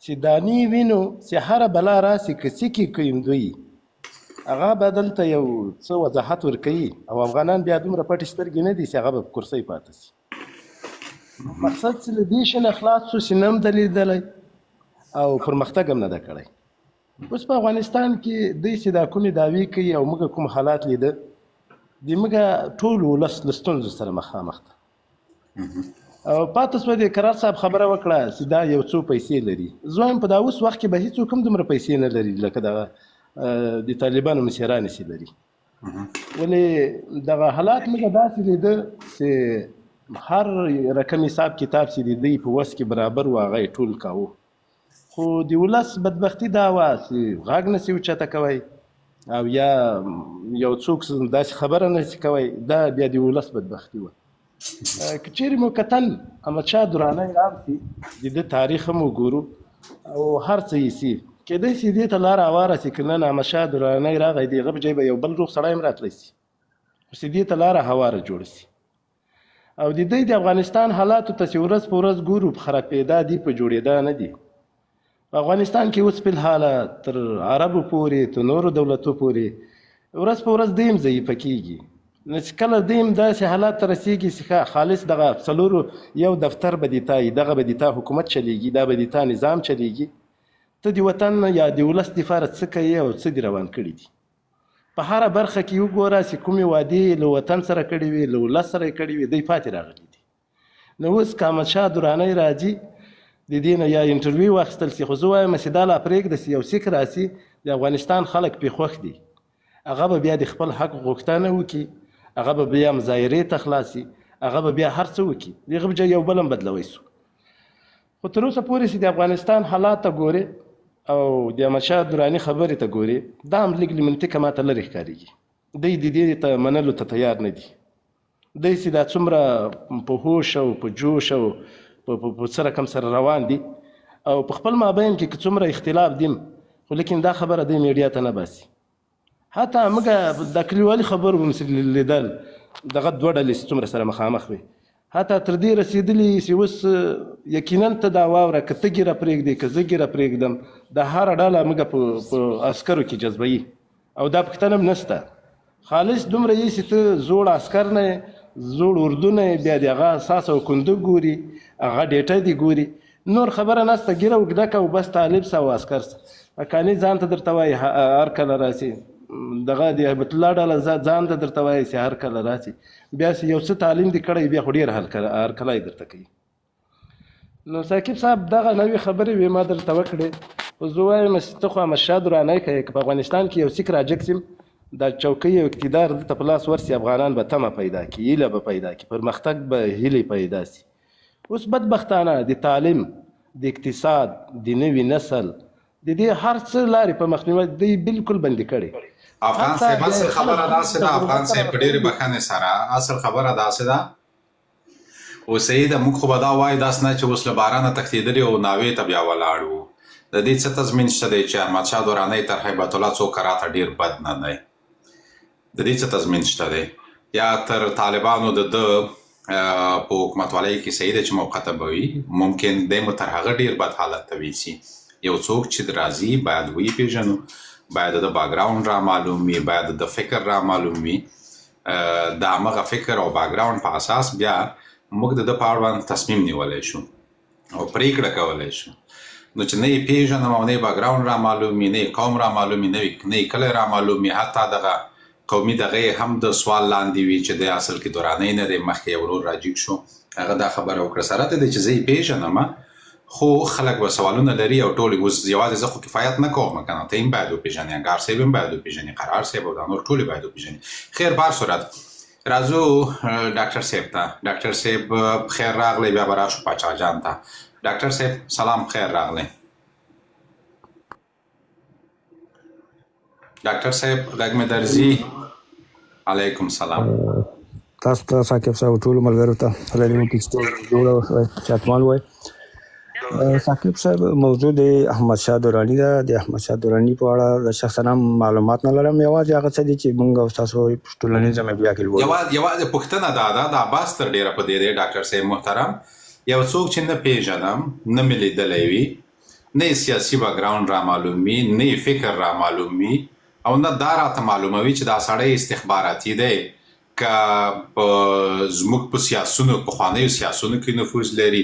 چې دانې وینو چې هره بلا راسي که څه کې کوي دوی هغه به دلته یو څه وضاحت ورکوي او افغانان بیا دومره پټې سترګې نه دي چې هغه به په کرسۍ پاتې شي مقصد چې له دې شي نه خلاص شو چې نه هم ده لیدلی او پرمختګ هم نه ده کړی اوس په افغانستان کې دوی چې دا کومې دعوې کوي او موږ کوم حالات لیده د موږ ټول ولس له ستونزو سره مخامخ ده او پاته شوه د کرار صاحب خبره وکړه چې دا یو څو پیسې لري زه وایم په دا اوس وخت کې به هېڅوک هم دومره پیسې نه لري لکه دغه د طالبانو مشران چې لري ولې دغه حالات موږ داسې لیده چې هر رقم حساب کتاب چې د دوی په وس کې برابر و هغه یې ټول کاوه خو د ولس بدبختي دا وه چې غږ نسي اوچته کوئ او یا یو څوک داسې خبره نسي کوئ دا بیا د ولس بدبختي وه که چیرې مو کتل احمدشاه درانی راسي د ده تاریخ هم وګورو او هر څه یې سي کیدای شي دې ته لاره هواره سي که نن احمدشاه درانی راغی د هغه په ځای به یو بل روغ سړی هم راتلی سي خو چې دې ته لاره هواره جوړه سي او د دوی د افغانستان حالاتو ته چې ورځ په ورځ ګورو په خرابېدا دي په جوړېدا نه دي په افغانستان کې اوس فلحاله تر عربو پورې تر نورو دولتو پورې ورځ په ورځ دوی هم ضعیفه کېږي نو چې کله دوی هم داسې حالات ته رسېږي چې خالص دغه څلورو یو دفتر به دې تا دغه به دې تا حکومت چلېږي دا به دې تا نظام چلېږي ته د وطن یا د ولس دفاره څه کوي او څه دې روان کړي دي په هره برخه کې وګوره چې کومې وعدې له وطن سره کړې وي له ولس سره یې کړې وي دوی پاتې راغلي دي نو اوس که احمدشاه درانی راځي د دې نه یا انټرویو واخیستل سي خو زه وایم چې دا لا پرېږده چې یو څیک راسي د افغانستان خلک پرې خوښ دي هغه به بیا د خپل حق غوښتنه وکړي هغه به بیا مظاهرې ته خلاصي هغه به بیا هر څه وکړي د هغه په ځای یو بل هم بدلوی سو خو تر اوسه پورې چې د افغانستان حالات ته ګورې او د احمدشاه دراني خبرې ته ګورې دا هم لږ له منطقه ماته لرې ښکارېږي. دوی د دې ته منلو ته تیار نه دي. دوی چې دا څومره په هوش او په جوش او په څه رقم سره روان دي او په خپل مابین کې که څومره اختلاف دي خو لیکن دا خبره دوی میډیا ته نه باسي. حتی موږ د کلیوالي خبرو هم لیدل دغه دوه ډلې چې څومره سره مخامخ وي حتی تر دې رسېدلي چې اوس یقینا ته دا واوره که ته ږیره پرېږدې که زه ږیره پرېږدم دا هره ډله موږ په عسکرو کې جذبوي او دا پوښتنه هم نشته. خالص دومره یې چې ته زوړ عسکر نه یې زوړ اردو نه یې بیا د هغه اساس او کندوق ګوري هغه ډېټه دې ګوري نور خبره نشته ږیره اوږده که او بس طالب سه او عسکر سه. حقاني ځان ته درته وایي هر کله راسي دغه د هیبت الله ډله ځان ته درته وایي چې هر کله راسي بیا چې یو څه تعلیم دې کړی بیا خو ډېر هرکلی درته کوي. نو ساقب صاحب دغه نوې خبرې وې ما درته وکړې خو زه وایم چې ته خو احمدشاه درانی کوې که په افغانستان کې یو سیک راجګ سیم دا چوکۍ او اقتدار دلته په لاس ورسي افغانان به تمه پیدا کړي هیله به پیدا کړي پرمختګ به هیلې پیدا سي. اوس بدبختانه د تعلیم د اقتصاد د نوي نسل د دې هر څه لارې په مخنیوي دوی بالکل بندي کړي. افغان صاحب اصل خبره داسې ده افغان صاحب په ډېرې بښنې سره اصل خبره داسې ده اوسئ د موږ خو به دا وایو داسې نه چې اوس له بارانه تښتېدلي او ناوې ته بیا ولاړ وو. د دې څه تضمین شته دی چې احمدشاه درانی تر هیبت الله څو کراته ډېر بد نه دی. د دې څه تضمین شته دی یا تر طالبانو د ده په حکومتوالۍ کې صحیح دی چې موقته به وي ممکن دی مو تر هغه ډېر بد حالت ته ویسي. یو څوک چې راځي باید وپېژنو باید د باکګراوند را معلوم وي باید د فکر را معلوم وي د همغه فکر او باکګراوند په اساس بیا موږ د ده په اړوند تصمیم نیولی شو او پرېکړه کولی شو. نو چې نه یې پېژنم او نه یې باکګراوند را معلوم وي نه یې قوم را معلوم وي نه یې کلی را معلوم وي حتی دغه قومي دغه هم د سوال لاندې وي چې د اصل کې درانی نه دی مخکې یو ورور راجګ شو هغه دا خبره وکړه سره ته دی چې زه یې پېژنم خو خلک به سوالونه لري او ټول اوس یوازې زه خو کفایت نه کوم که نه ته هم باید وپېژنې انګار صاحب هم باید وپېژنې قرار صاحب او دا نور ټولې باید وپېژنې. خیر په هر صورت راځو ډاکټر صاحب ته. ډاکټر صاحب خیر راغلی بیا به راشو پاچا جان ته. ډاکټر صاحب سلام خیر راغلی. ډاکټر صاحب غږ مې درځي. علیکم سلام. تاسو ته ساقب صاحب ټولو ملګرو ته لري پښتو جوړه چاتمال وای. ساقب صاحب موضوع د احمدشاه درانی ده. د احمدشاه درانی په اړه د شخصا معلومات نه لرم یوازې هغه څه دي چې موږ او تاسو ټولنیزه میډیا کې لولو. یوازې پوښتنه دا ده دا بحث تر ډېره په دې دی ډاکټر صاحب محترم یو څوک چې نه پېژنم نه مې لیدلی وي نه یې سیاسي باکګراوند را معلوم وي نه یې فکر را معلوم وي او نه دا راته معلوموي چې دا سړی استخباراتي دی که زموږ په سیاسونو پخوانیو سیاسونو کې نفوذ لري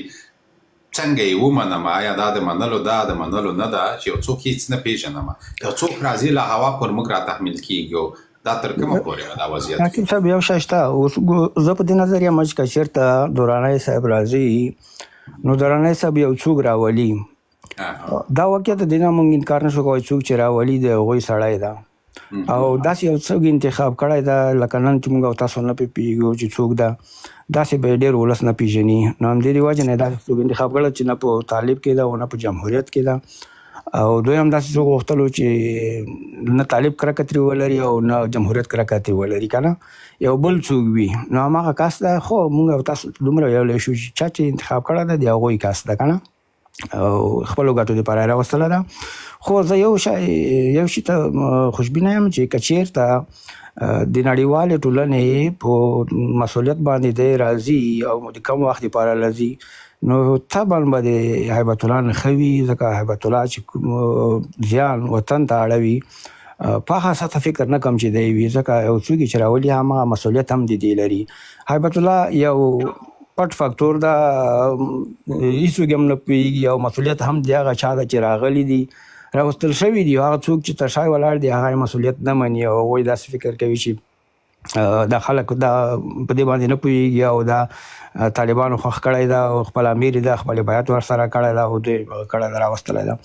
څنګه یې ومنم آیا دا د منلو نه ده چې یو څوک هېڅ نه پېژنم یو څوک راځي له هوا پر موږ را تحمیل کېږي دا تر کومه پورې دا وضعیت ساقب صاحب یو شی شته اوس زه په دې نظر یم چې که چېرته درانی صاحب راځي نو درانی صاحب یو څوک راولي دا واقعیت دی نه موږ انکار نشو کولی څوک چې راولي د هغوی سړی ده او داسې یو څوک انتخاب کړی ده لکه نن چې موږ او تاسو نه پوهېږو چې څوک ده داسې به یې ډېر ولس نه پېژني. نو همدې وجې نه یې داسې څوک انتخاب کړی چې نه په طالب کې ده او نه په جمهوریت کې ده او دویم داسې څوک غوښتلو چې نه طالب کرکه ترې ولري او نه جمهوریت کرکه ترې ولري که نه یو بل څوک وي نو هماغه کس ده خو موږ او تاسو دومره ویلی شو چې چا چې انتخاب کړی ده د هغوی کس ده که نه او خپلو ګټو دپاره یې راوستله ده. خو زه یو شي ته خوشبینه یم چې که چېرته د نړیوالې ټولنې په مسؤلیت باندې دی راځي او د کم وخت دپاره راځي نو طبعا به د هیبت الله نه ښه وي ځکه هیبت الله چې زیان وطن ته اړوي په هغه سطح فکر نه کم چې دی وي ځکه یو څوک چې راولي هماغه مسؤلیت هم د دې لري. هیبت الله یو پټ فاکتور ده هېڅوک هم نه پوهېږي او مسؤلیت هم د هغه چا ده چې راغلي دي راوستل شوي دي هغه څوک چې تر شا ولاړ دي هغه مسؤلیت نه مني او هغوی داسې فکر کوي چې دا خلک دا په دې باندې نه پوهېږي او دا طالبانو خوښ کړی دا او خپل امیر یې دا خپل بیعت ورسره کړی دا او دوی کړی دا راوستلی دا.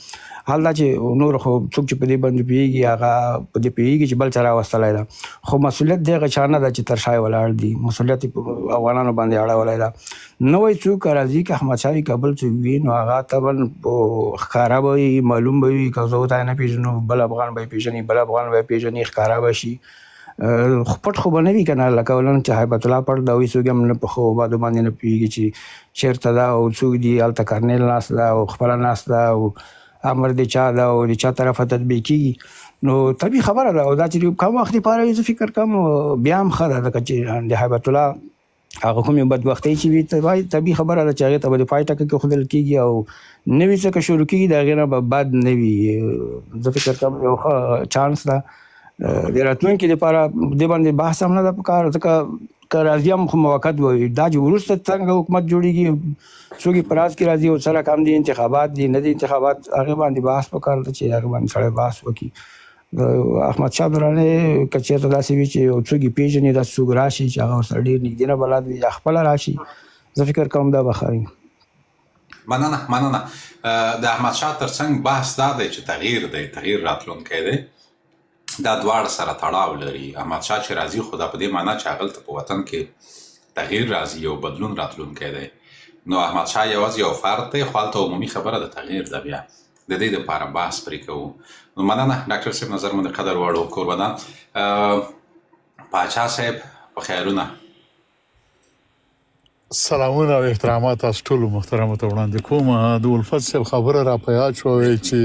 حال دا چې نور خو څوک چې په دې باندې پوهېږي هغه په دې پوهېږي چې بل چا راوستلی دا، خو مسؤلیت د هغه چا نه ده چې تر شا یې ولاړ دي، مسؤلیت یې په افغانانو باندې اړولی ده. نوی څوک راځي که احمدشاه وي که بل څوک وي نو هغه طبعا ښکاره به وي، معلوم به وي، که زه ورته نه پېژنو بل افغان به یې پېژني، بل افغان به یې پېژني، ښکاره به شي. پټ خو به نه وي که نه، لکه ولن چې هیبت الله پټ ده، هغوی څوک هم نه په ښو بدو باندې نه پوهېږي چې چېرته ده او څوک دي، هلته کرنیل ناست ده او خپله ناست ده او امر د چا ده او د چا طرفه تطبیق کېږي. نو طبیعي خبره ده او دا چې کم وخت دپاره زه فکر کوم بیا هم ښه ده، ځکه چې د هیبت الله هغه کومې بدبختۍ چې وي طبیعي خبره ده چې هغې ته به د پای ټکه کېښودل کېږي او نوي څه که شروع کېږي د هغې نه به بد نه وي. زه فکر کوم یو ښه چانس ده د راتلونکي لپاره. دې باندې بحث هم نه ده پکار، ځکه که راځي هم خو موقت به وي. دا چې وروسته څنګه حکومت جوړېږي، څوک یې په راز کې راځي او څه رقم دي، انتخابات دي نه دي انتخابات، هغې باندې بحث پکار ده چې هغې باندې سړی بحث وکړي. د احمدشاه دراني که چېرته داسې وي چې یو څوک یې پېژني، داسې څوک راشي چې هغه ورسره ډېر نږدې نه بلد وي یا خپله راشي، زه فکر کوم دا به ښه وي. مننه. د احمدشاه تر څنګ بحث دا دی چې تغییر راتلونکی دی، دا دواړه سره تړاو لري. احمدشاه چې راځي خو دا په دې معنا چې هغلته په وطن کې تغییر راځي، یو بدلون راتلونکی دی. نو احمدشاه یوازې یو فرد دی خو هلته عمومي خبره د تغییر ده. بیا د دې دپاره بحث پرې کوو. نو مننه ډاکټر صاحب، نظر مو د قدر وړ و. کوربدان پاچا صاحب په خیرونه. سلامونه او احترامات تاسو ټولو محترمو ته وړاندې کوم. د الفت صاحب خبره را په یاد شوې چې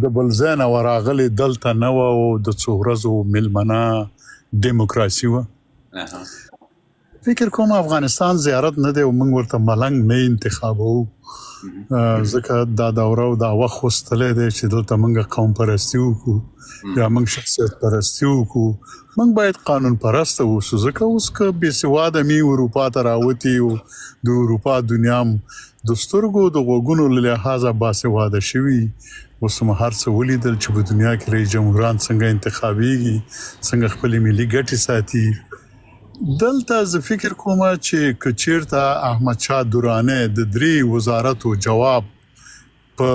د بل ځای نه ورغلې دلته نه وه او د څو ورځو میلمنه ډیموکراسي وه. فکر کوم افغانستان زیارت نه دی او موږ ورته ملنګ نه انتخابوو، ځکه دا دوره او دا وخت وستلی دی چې دلته موږ قوم پرستي وکړو یا موږ شخصیت پرستي وکړو. موږ باید قانون پرسته اوسو، ځکه اوس که بېسواده مې اروپا ته راوتي او د اروپا دنیا هم د سترګو د غوږونو له لحاظه باسواده شوي. اوس هم هر څه ولیدل چې په دنیا کې رئیس جمهوران څنګه انتخابیږي، څنګه خپلې ملي ګټې ساتي. دلته زه فکر کوم چې که چېرته احمدشاه دراني د 3 وزارتو جواب په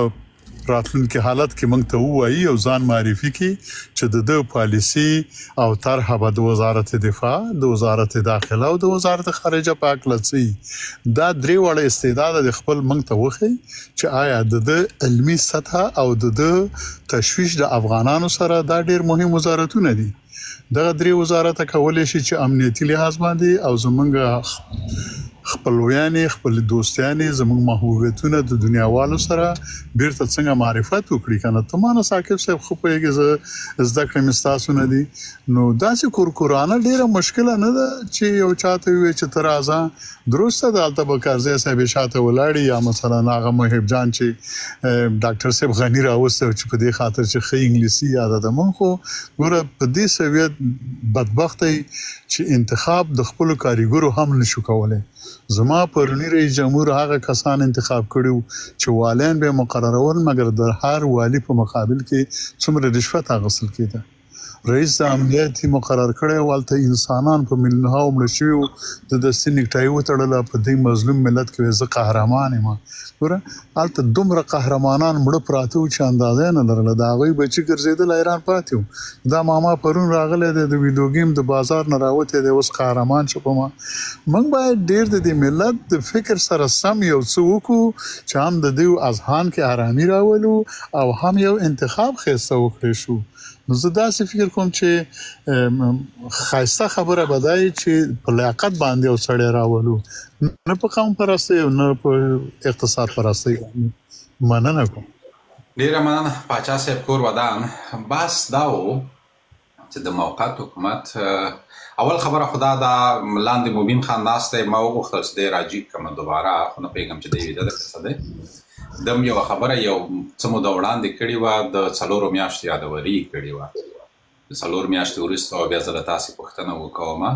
راتلونکي حالت کې موږ ته ووایي او ځان معرفي کړي چې د ده پالیسي او طرحه به د وزارت دفاع، د وزارت داخله او د وزارت خارجه په هکله څه وي. دا 3 وړه استعداد د خپل موږ ته وښیي چې آیا د ده علمي سطحه او د ده تشویش د افغانانو سره دا ډېر مهم وزارتونه دي. دغه 3 وزارت کولی شي چې امنیتي لحاظ باندې او زمونږ خپلویانې، خپل دوستیانې، زمونږ محبوبیتونه د دنیاوالو سره بیرته څنګه معرفت وکړي. کنه ته مانه ثاقب صاحب خو پوهېږې زه زده کړې مې ستاسو نه دي، نو داسې کورکورانه ډېره مشکله نه ده چې یو چاته ووایي چې ته راځه. درسته ده هلته به کارزی صاحب یې شاته ولاړي یا مثلا هغه محب جان چې ډاکټر صاحب غني راوستی چې په دې خاطر چې ښه انګلیسي یاده ده. موږ خو ګوره په دې سویت بدبخته چې انتخاب د خپلو کاریګرو هم نشو کولی. زما پرونی رئیس جمهور هغه کسان انتخاب کړي چې والیان به مقررول، مګر د هر والی په مقابل کې څومره رشوت اخیستل کېده. رئیس د امنیت مقرر کړی او هلته انسانان په میلیونونو مړه شوي وو، د دستي نیکټایي وتړله په دې مظلوم ملت کې زه قهرمان یم. ګوره هلته دومره قهرمانان مړه پراته وو چې اندازه یې نه لرله، د هغوی بچي ګرځېدل حیران پاتې وو. دا ماما پرون راغلی دی د ویډیو گیم د بازار نه راوتی دی، اوس قهرمان شو په ما. موږ باید ډېر د دې ملت د فکر سره سم یو څه وکړو چې هم د دوی اذهان کې آرامي راولو او هم یو انتخاب ښایسته وکړی شو. نو زه داسې فکر کوم چې ښایسته خبره به دا وي چې په لیاقت باندې یو سړی راولو، نه په قوم پرستۍ او نه په اقتصاد پرستۍ باندې. مننه کوم. ډېره مننه پاچا صاحب. کوربدان بحث دا و چې د موقت حکومت اول خبره خو دا ده، لاندې مبین خان ناست دی، ما وغوښتل چې دی راجیګ کړمه دوباره، خو نه پوهېږم چې دی ویده دی که څه دی. دم یو خبره یو څه موده وړاندې کړې وه، د 4 میاشتو یادوري کړې وه. د 4 میاشتې وروسته بیا زه له تاسې پوښتنه وکومه،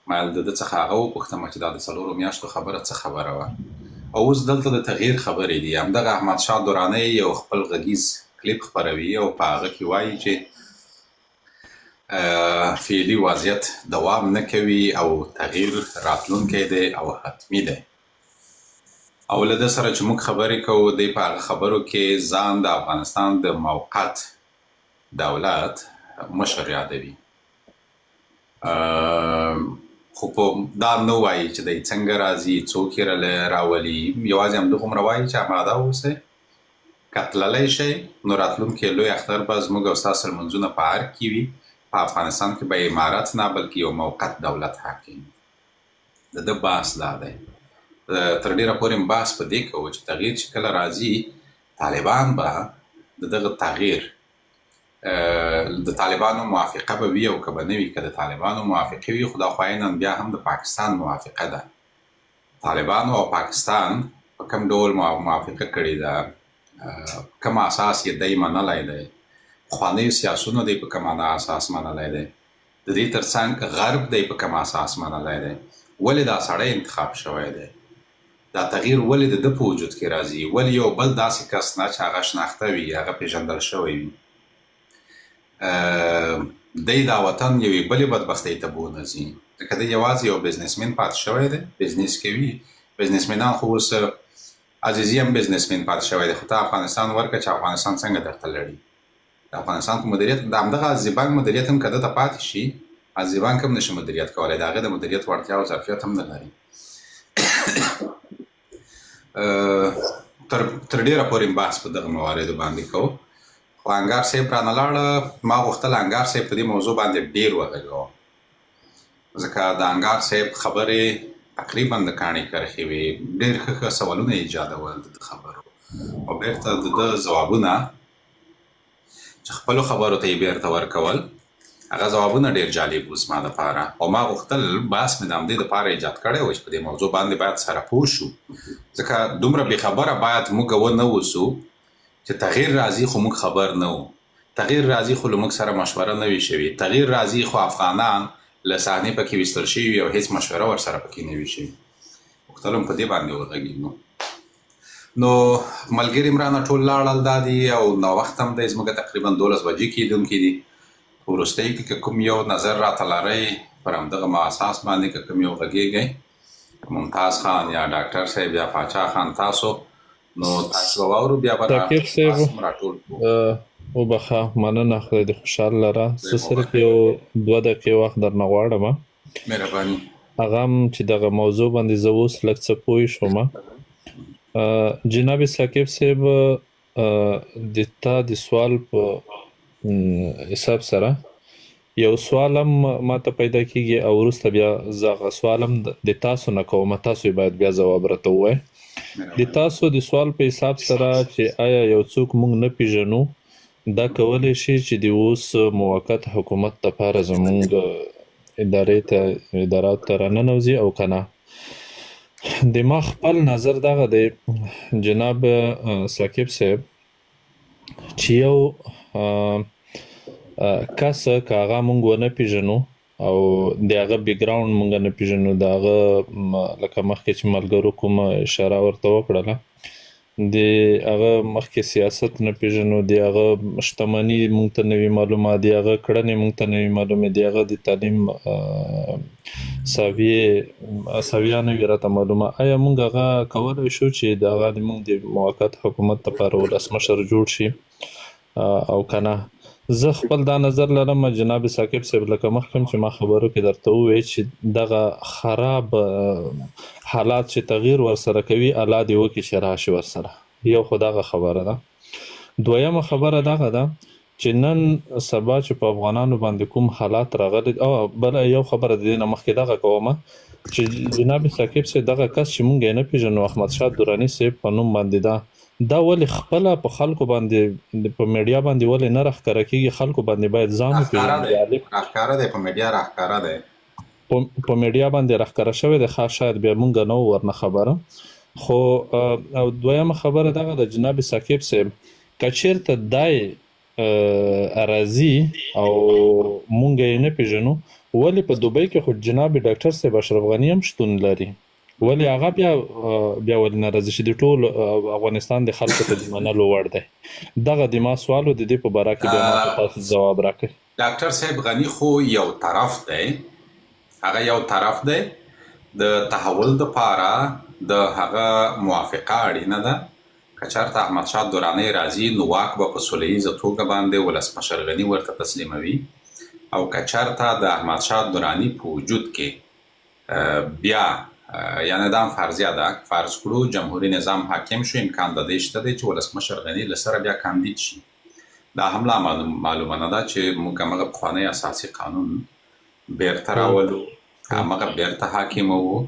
ما د ده څخه هغه وپوښتمه چې دا د 4 میاشتو خبره څه خبره وه. او اوس دلته د تغییر خبرې دي. همدغه احمدشاه دراني یو خپل غږیز کلیپ خپروي او په هغه کې وایي چې فعلي وضعیت دوام نه کوي او تغییر راتلونکی دی او حتمي دی. او له ده سره چې موږ خبرې کوو دی په هغه خبرو کې ځان د افغانستان د موقت دولت مشر یادوي. خو دا نه وایي چې دی څنګه راځي، څوک یې راولي، یوازې همدغومره وایي چې آماده اوسئ، که تللی شئ نو راتلونکی لوی اختر به زموږ او ستاسو لمونځونه په هر کې وي. په افغانستان کې به امارت نه بلکې یو موقت دولت حاکم. د ده بحث دا دی. تر ډیره پورې بحث په دې کوو چې تغییر چې کله راځي طالبان به د دغه تغییر د طالبانو موافقه به وي او که به نه وي. که د طالبانو موافقه وي خو دا خواهینا بیا هم د پاکستان موافقه ده. طالبانو او پاکستان په کوم ډول موافقه کړې ده، کوم اساس یې دی منلی دی، پخوانیو سیاسونو دی په کوم اساس منلی دی، د دې ترڅنګ غرب دی په کوم اساس منلی دی، ولې دا سړی انتخاب شوی دی، دا تغییر ولې د ده په وجود کې راځي، ولې یو بل داسې کس نه چې هغه شناخته وي، هغه پیژندل شوی وي دی دا وطن یوې بلې بدبختۍ ته بونځي. ځکه دی یوازې یو بزنسمن پاتې شوی دی، بزنس کوي. بزنسمنان خو اوس عزیزي هم بزنسمن پاتې شوی دی. خو ته افغانستان ورکړه چې افغانستان څنګه درته لړي. د افغانستان په مدیریت د همدغه عزیزي بانک مدیریت هم که ده ته پاتې شي، عزیزي بانک هم نشي مدیریت کولی، د هغې د مدیریت وړتیا او ظرفیت هم نه لري. تر ډیره پورې بحث په دغه مواردو باندې کوو. خو انګار صاحب رانه لاړه، ما غوښتل انګار صاحب په دې موضوع باندې ډیر وغږوم، ځکه د انګار صاحب خبرې تقریبا د کاڼي کرښې وې. ډېر ښه سوالونه یې ایجادول د خبرو او بیرته د ده ځوابونه چې خپلو خبرو ته یې بیرته ورکول، هغه ځوابونه ډېر جالب و زما دپاره. او ما غوښتل بحث مې د همدې دپاره ایجاد کړی و چې په دې موضوع باندې باید سره پوه شو، ځکه دومره بې خبره باید موږ ونه اوسو چې تغییر راځي خو موږ خبر نه وو، تغییر راځي خو له موږ سره مشوره نه وي شوې، تغییر راځي خو افغانان له صحنې پکې ویستل شوي وي او هېڅ مشوره ورسره پکې نه وي شوې. غوښتل هم په دې باندې وغږېږو. نو ملګري مې رانه ټول لاړل دا دي او ناوخت هم دی، زموږ تقریبا 12 بجې کېدونکي دي. په وروستۍ کې که کوم یو نظر راته لرئ پر همدغه اساس باندې که کوم یو غږېږئ، ممتاز خان یا ډاکټر صاحب یا پاچا خان تاسو، نو تاسو به واورو بیا به تاکیب صاحب وبخه مننه، خدای دې خوشحال لره. زه صرف یو 2 دقیقې وخت درنه غواړم. مهرباني. هغه هم چې دغه موضوع باندې زه اوس لږ څه پوه شوم. جناب ثاقب صاحب د تا د سوال په حساب سره یو سوال هم ماته پیدا کیږي او وروسته بیا زه هغه سوال هم د تاسو نه کوم، تاسو باید بیا ځواب راته ووایئ. د تاسو د سوال په حساب سره چې آیا یو څوک موږ نه پیژنو دا کولی شي چې د اوس موقت حکومت لپاره زموږ اداراتو ته راننوځي او که نه؟ د ما خپل نظر دغه دی جناب ثاقب صاحب چې یو کس که هغه موږ ونه پیژنو او د هغه بیکګراوند موږ نه پیژنو، د هغه لکه مخکې چې ملګرو کومه اشاره ورته وکړله، د هغه مخکې سیاست نه پیژنو، د هغه شتمني موږ ته نه وي معلومه، د هغه کړنې موږ ته نه وي معلومې، د هغه د تعلیم سویه نه وي راته معلومه. آیا موږ هغه کولی شو چې د هغه موږ د موقت حکومت لپاره ولسمشر جوړ شي او که نه؟ زه خپل دا نظر لرم جناب ثاقب صاحب، لکه مخکې چې ما خبرو کې درته وویل چې دغه خراب حالات چې تغییر ورسره کوي الله دې وکړي چې راشي ورسره. یو خو دغه خبره ده. دویمه خبره دغه ده چې نن سبا چې په افغانانو باندې کوم حالات راغلي، او بله یو خبره د دې نه مخکې دغه کومه چې جناب ثاقب صاحب دغه کس چې مونږ یې نه پېژنو احمدشاه دراني صاحب په نوم باندې دا ولې خپله په خلکو باندې په میډیا باندې ولې نه راښکاره کېږي؟ خلکو باندې باید ځان وپېژني. راښکاره دی په میډیا، راښکاره دی په میډیا باندې راښکاره شوی دی، شاید بیا مونږ نه وو ورنه خبره. خو او دویمه خبره دغه د جناب ثاقب صاحب که چېرته دای راځي او مونږ یې نه پېژنو، ولې په دوبۍ کې خو جناب ډاکټر صاحب اشرف غني هم شتون لري، ولې هغه بیا ولې نه راځي چې د ټول افغانستان د خلکو ته د منلو وړ دی؟ دغه د ما سوال و، د دې په باره کې بیا ما تاسو ځواب راکړئ. ډاکټر صاحب غني خو یو طرف دی، هغه یو طرف دی د تحول دپاره د هغه موافقه اړینه ده. که چېرته احمدشاه دراني راځي نو واک به په سوله ییزه توګه باندې ولسمشر غني ورته تسلیموي، او که چېرته د احمدشاه دراني په وجود کې بیا یعنې دا هم فرضیه ده، فرض کړو جمهوري نظام حاکم شو، امکان د دې شته دی چې ولسمشر غني له سره بیا کاندید شي. دا هم لا معلومه نه ده چې موږ همغه پخوانی اساسي قانون بیرته راولو، همغه بیرته حاکموو،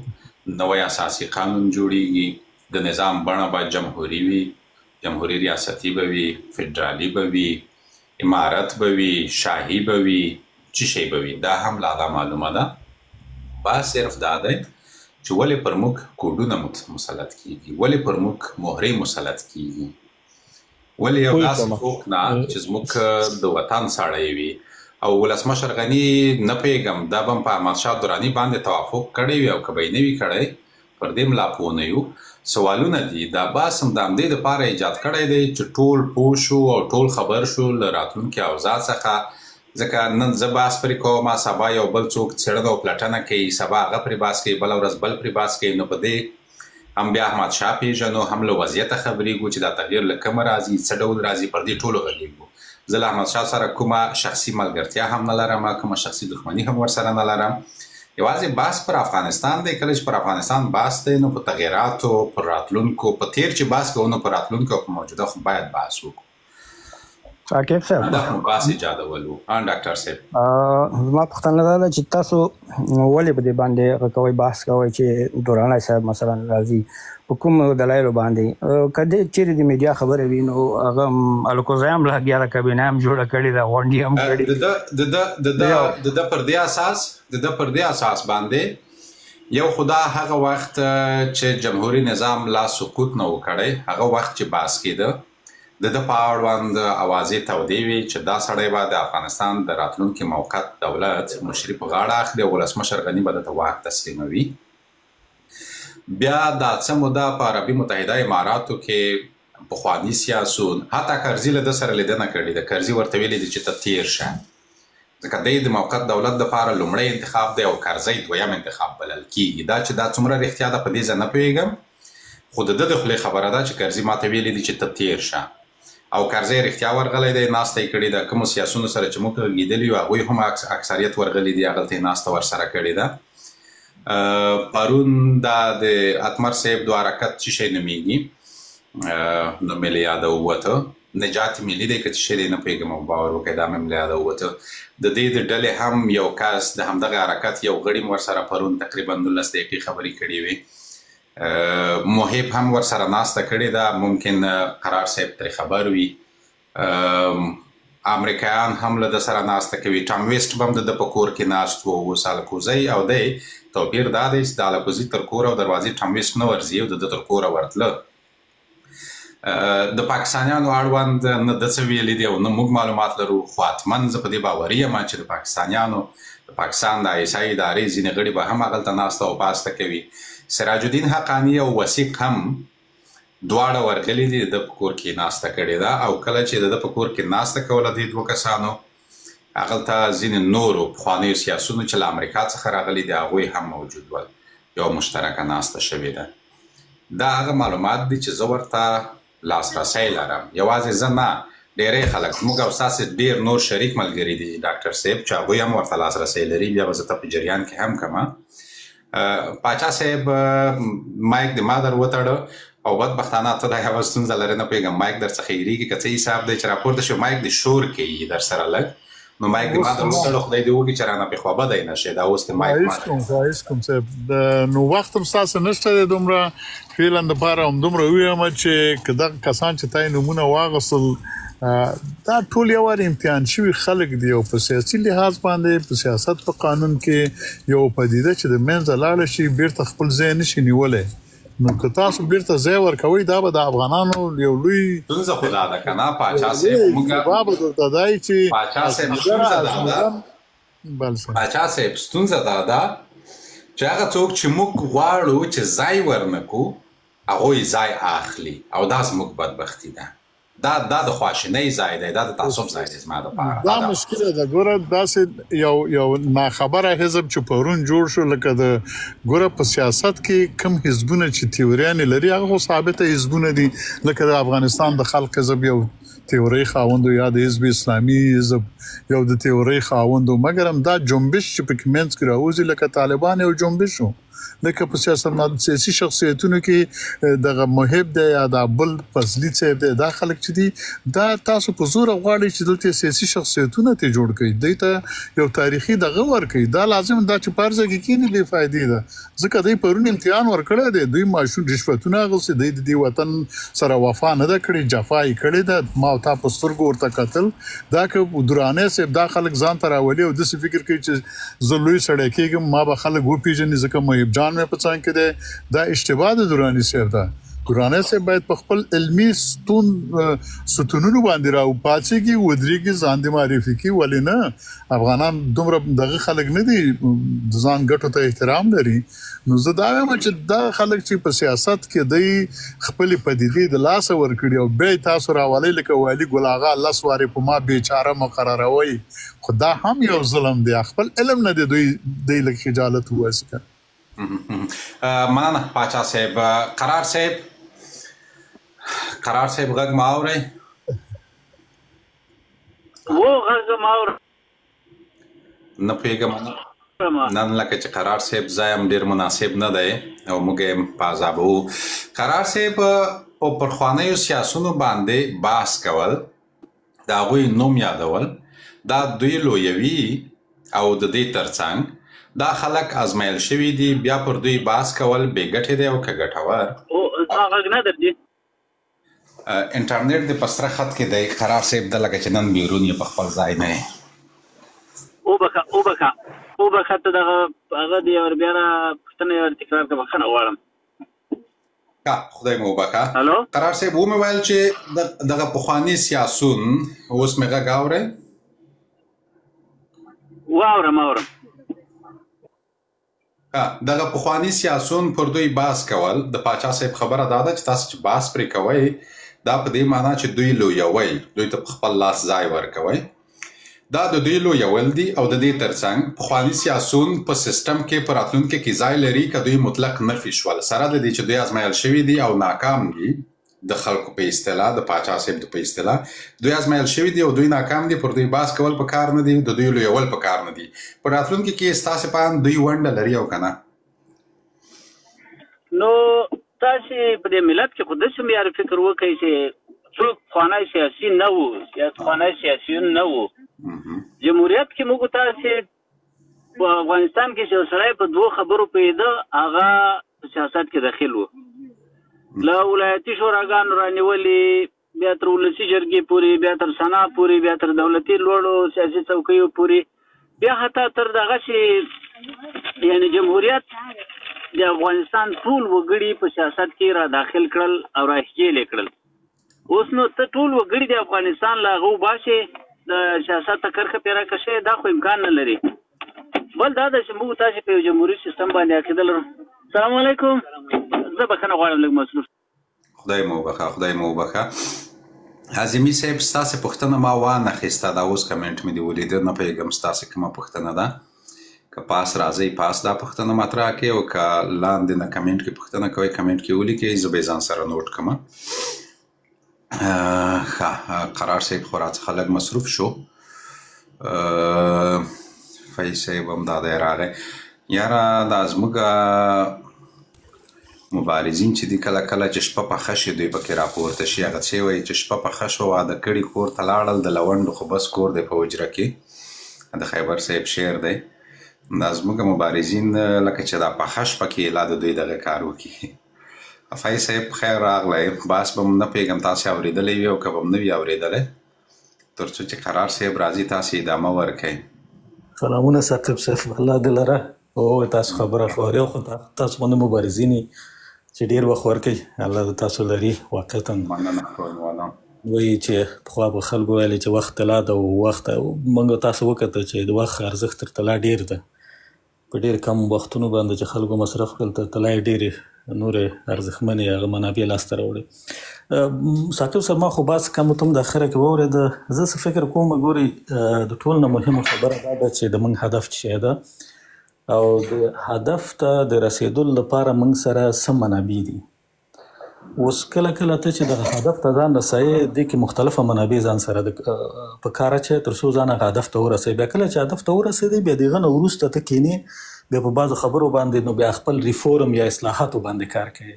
نوی اساسي قانون جوړیږي، د نظام بڼه به جمهوري وي، جمهوري ریاستي به وي، فدرالي به وي، امارت به وي، شاهي به وي، څه شی به وي، دا هم لا معلومه ده. بس صرف دا دی چې ولې پر موږ کوډونه مسلط کیږي، ولې پر موږ مهرې مسلط کیږي، ولې یو داسې څوک نه چې زموږ د وطن سړی وي. او ولسمشر غني نه پوهېږم دا به هم په احمدشاه دراني باندې توافق کړی وي او که به یې نه وي کړی، پر دې ملا پوه نه یو. سوالونه دي، دا بحث هم د همدې دپاره ایجاد کړی دی چې ټول پوه شو او ټول خبر شو له راتلونکي اوضاع څخه. ځکه نن زه بحث پرې کوم، سبا یو بل څوک څېړنه او پلټنه کوي، سبا هغه پرې بحث کوي، بله ورځ بل پرې بحث کوي، نو په دې هم بیا احمدشاه پېژنو، هم له وضعیته خبرېږو چې دا تغییر له کومه راځي، څه ډول راځي، پر دې ټولو غږېږو. زه له احمدشاه سره کومه شخصي ملګرتیا هم نه لرم، کومه شخصي دښمني هم ورسره نه لرم. یوازې بحث پر افغانستان دی. کله چې پر افغانستان بحث دی نو په تغییراتو، پر راتلونکو، په تیر چې بحث کوو نو په راتلونکو او په موجوده خو باید بحث وکړو. عاقب صاحب دا خو بحث ایجادولو. ډاکټر صاحب زما پوښتنه دا ده چې تاسو ولې په دې باندې هغه کوئ، بحث کوئ چې دراني صاحب مثلا راځي، په کوم دلایلو باندې؟ که دې چېرې د میډیا خبرې وي نو هغه الکوزی هم لګیا ده، کابینه هم جوړه کړې ده، غونډې هم کړې. د ده پر دې اساس باندې یو خدا هغه وخت چې جمهوري نظام لا سقوط نه و کړی، هغه وخت چې بحث کېده، د ده په اړوند اوازې تودې وې چې دا سړی به د افغانستان د راتلونکي موقت دولت مشري په غاړه اخلي او ولسمشر غني به درته واک تسلیموي. بیا دا څه موده په عربي متحده اماراتو کې پخواني سیاسون، حتی کرزي له ده سره لیدنه کړې ده، کرزي ورته ویلي دي چې ته تېر شه، ځکه دی د موقت دولت دپاره لومړی انتخاب دی او کرزی دویم انتخاب بلل کېږي. دا چې دا څومره رښتیا ده په دې زه نه پوهېږم، خو د ده د خولې خبره ده چې کرزي ماته ویلي دي چې ته تېر شه، او کرزی رښتیا ورغلی دی، ناسته یې کړې ده. کومو سیاسونو سره چې موږ غږېدلي یو هغوی هم اکثریت ورغلي دي، هغلته یې ناسته ورسره کړې ده. پرون دا د اتمر صاحب دو حرکت څه شی نومیږي، نو مې له یاده ووته، نجات ملي دی که څه شی دی نه پوهېږم، او باور وکړئ دا مې هم له یاده ووته. د دې د ډلې هم یو کس د همدغه حرکت یو غړي م ورسره پرون تقریبا 19 دقیقې خبرې کړې وې، محب هم ورسره ناسته کړې ده، ممکن قرار صاحب ترې خبر وي، امریکایان هم له ده سره ناسته کوي، ټام ویسټ به هم د ده په کور کې ناست و، اوس الکوزی او دی توپیر دا دی چې د الکوزي تر کوره او دروازې ټام ویسټ نه ورځي او د ده تر کوره ورتله. د پاکستانیانو اړوند نه ده څه ویلي دي او نه موږ معلومات لرو، خو حتما زه په دې باوري یم چې د پاکستانیانو، د پاکستان د آی اس آی ادارې ځینې غړي به هم هغلته ناسته او پاسته کوي. سراج الدین حقانی او وثیق هم دواړه ورغلي دي، د په کور کې ناسته کړې ده، او کله چې د ده په کور کې ناسته کوله دې دوه کسانو، هغلته ځینې نورو پخوانیو سیاسونو چې له امریکا څخه راغلي دي هغوی هم موجود ول، یو مشترکه ناسته شوې ده. دا هغه معلومات دي چې زه ورته لاسرسی لرم، یوازې زه نه، ډېری خلک موږ او ستاسې ډېر نور شریک ملګري دي ډاکټر صاحب چې هغوی هم ورته لاسرسی لري، بیا به زه ته په جریان کې هم کمه. پاچا صاحب مایک د ما در وتړه او بدبختانه ته دا یوه ستونزه لرې، نه پوهېږم مایک در څخه هېرېږي که څه حساب دی چې راپورته شو، مایک د شور کوي در سره لږ، نو مایک د ما در وتړه، خدای دې وکړي چې رانه پې خوابدی نه شي. دا اوس د مایک خواهش کوم صاحب، نو وخت هم ستاسو نشته دی دومره فعلا دپاره همدومره ووایم چې که دغه کسان چې تا یې نومونه واخیستل دا ټول یو وار امتحان شوي خلک دي او په سیاسي لحاظ باندې په سیاست په قانون کې یو پدیده چې د منځه لاړه شي بیرته خپل ځای نشي نیولی، نو که تاسو بیرته ځای ورکوئ دا به د افغانانو یو لوی ستونزه خو دا ده که نه پاچا صاحب، موږ به درته دی چې پاچا صاحب ستونزه دا ده چې هغه څوک چې موږ غواړو چې ځای ورنکو هغوی ځای اخلي، او دا زموږ بدبختي ده. دا د خواشینۍ ځای دی، دا د تعصب ځای دی زما دپاره. دا مشکله ده. ګوره داسې یو ناخبره حزب چې پرون جوړ شو، لکه د ګوره په سیاست کې کم حزبونه چې تیوریانې لري هغه خو ثابته حزبونه دي، لکه د افغانستان د خلق حزب یو تیوري خاوند یا د حزب اسلامي حزب یو د تیوري خاوند، مګر هم دا جنبش چې په منځ کې راوځي لکه طالبان یو جنبش شو، لکه په سیاسي شخصیتونو کې دغه محب دی یا د بل فضلي صاحب دی، دا خلک چې دي دا تاسو په زور غواړئ چې دلته سیاسي شخصیتونه ته جوړ کړئ، دوی ته یو تاریخي دغه ورکړئ. دا لازم دا چې پرځه کې کینې بې فایدې ده، ځکه دوی پرون امتحان ورکړی دی، دوی ماشون رشوتونه اخیستي، دوی د دې وطن سره وفا نه ده کړې، جفا یې کړې ده. ما او تا په سترګو ورته کتل، دا که درانه صاحب دا خلک ځان ته راولي او داسې فکر کوي چې زه لوی سړی کېږم ما به خلک وپېژني ځکه محب جان مې په څنګ کې دی. دا اشتباه د دراني صاحب ده. دراني صاحب باید په خپل علمي ستونونو باندې راوپاڅېږي، ودرېږي، ځان دې معرفي کړي. ولې نه؟ افغانان دومره دغه خلک نه دي، د ځان ګټو ته احترام لري. نو زه دا وایم چې دا خلک چې په سیاست کې دی خپلې پدیدې د لاسه ورکړي او بیا تاسو راولئ لکه والي ګل اغا 10 وارې په ما بیچاره مقرروئ، خو دا هم یو ظلم دی. خپل علم نه دی دوی لږ خجالت وواسي که. مننه پاچا صاحب. قرار صاحب غږ ما اورئ؟ و غږ ما اورئ؟ نه پوهېږم، نن لکه چې قرار صاحب ځای هم ډېر مناسب نه دی او موږ یې په عذابوو. قرار صاحب په پخوانیو سیاسونو باندې بحث کول، د هغوی نوم یادول، دا دوی لویوي او د دې ترڅنګ دا خلک ازمایل شوي دي، بیا پر دوی بحث کول بې ګټې دی او که ګټور. غږ نه درځي، انټرنیټ د په سره خط کې دی. قرار صاحب د لکه چې نن بیرون یې په خپل ځای نه یې. وبخه ته دغه هغه دی ور بیا پوښتنه یې تکرار کړه، بخښنه غواړم. خدای مو وبخه. قرار صاحب ومې ویل چې دغه پخواني سیاسون، اوس مې غږ اورئ؟ واورم. دغه پخواني سیاسون پر دوی بحث کول، د پاچا صاحب خبره دا ده چې تاسو چې بحث پرې کوئ دا په دې معنا چې دوی لویوئ، دوی ته په خپل لاس ځای ورکوئ. دا د دوی لویول دي او د دې ترڅنګ پخواني سیاسون په سیستم کې په راتلونکي کې ځای لري که دوی مطلق نفي شول، سره د دې چې دوی ازمایل شوي دي او ناکام دي. د خلکو په اصطلاح، د پاچا صاحب په اصطلاح دوی ازمایل شوي دي او دوی ناکام دي، پر دوی بحث کول په کار نه دي، د دوی لویول په کار نه دي. په راتلونکي کې ستاسې په اند دوی ونډه لري او که نه؟ نو تاسې په دې ملت کې خو داسې معیار فکر وکړئ چې څوک پخوانی سیاسي نه وو یا پخوانی سیاسیون نه وو. جمهوریت کې موږ تاسې په افغانستان کې چې سړی په 2 خبرو پوهېده، هغه په سیاست کې داخل وو. له ولایتي شوراګانو رانیولې، بیا تر ولسي جرګې پورې، بیا تر سنا پورې، بیا تر دولتي لوړو سیاسي څوکیو پورې، بیا حتی تر دغسې یعنې جمهوریت د افغانستان ټول وګړي په سیاست کې را داخل کړل او را ښکېلې کړل. اوس نو ته ټول وګړي د افغانستان له هغه وباسې د سیاست ته کرښه پیرا کشې، دا خو امکان نه لري. بل دا ده چې موږ تاسې په یو جمهوري سیستم باندې عقیده لرو. السلام علیکم، زه بخښنه غواړم لږ مصروف. خدای مو وبخښه. عظیمي صاحب ستاسې پوښتنه ما وانخیسته، دا اوس کمنټ مې دې ولیده، نه پوهېږم ستاسې کومه پوښتنه ده. که پاس راځئ پاس دا پوښتنه مطرح کړئ او که لاندې نه کمنټ کې پوښتنه کوئ کمنټ کې ولیکئ، زه به یې ځان سره نوټ کړم. قرار صاحب خو راڅخه لږ مصروف شو. فیض صاحب هم دا دی راغی. یاره دا زموږ مبارزین چې دي کله کله چې شپه پخه شي دوی پکې راپورته شي، هغه څه وایي چې شپه پخه شو واده کړي کور ته لاړل، د لونډو خو بس کور دی په حجره کې. د خیبر صاحب شعر دی. دا زموږ مبارزین لکه چې دا پخه شپه کې لا د دوی دغه کار وکړي. فیض صاحب خیر راغلی. بحث به م نه پوهېږم تاسې اورېدلی وي او که به م نه وي اورېدلی، تر څو چې قرار صاحب راځي تاسې ادامه ورکوئ. سلامونه ثاقب صاحب، الله دې لره. او تاسو خبره خو اورئ، خو تاسو باندې مبارزین چې ډېر وخت ورکوئ، الله دې تاسو لري. واقعتا وایي چې پخوا به خلکو ویلې چې وخت طلا ده او وخت موږ تاسو وکتل چې د وخت ارزښت تر طلا ډېر ده. په ډېر کم وختونو باندې چې خلکو مصرف کړل تر طلا یې نورې ارزښتمنې هغه منابع لاسته راوړي. ساقب صاحب ما خو بحث کم ته هم د اخره کې واورېده. زه څه فکر کوم ګورې د ټول نه مهمه خبره دا ده چې د موږ هدف څه شی ده او د هدف ته د رسېدلو لپاره موږ سره څه منابع دي. اوس کله کله ته چې دغه هدف ته ځان رسوې دې کې مختلفه منابع ځان سره په کار اچوې تر څو ځان هغه هدف ته ورسوې. بیا کله چې هدف ته ورسېدې بیا د هغه نه وروسته ته کښېنې بیا په بعضو خبرو باندې نو بیا خپل ریفورم یا اصلاحاتو باندې کار کوي.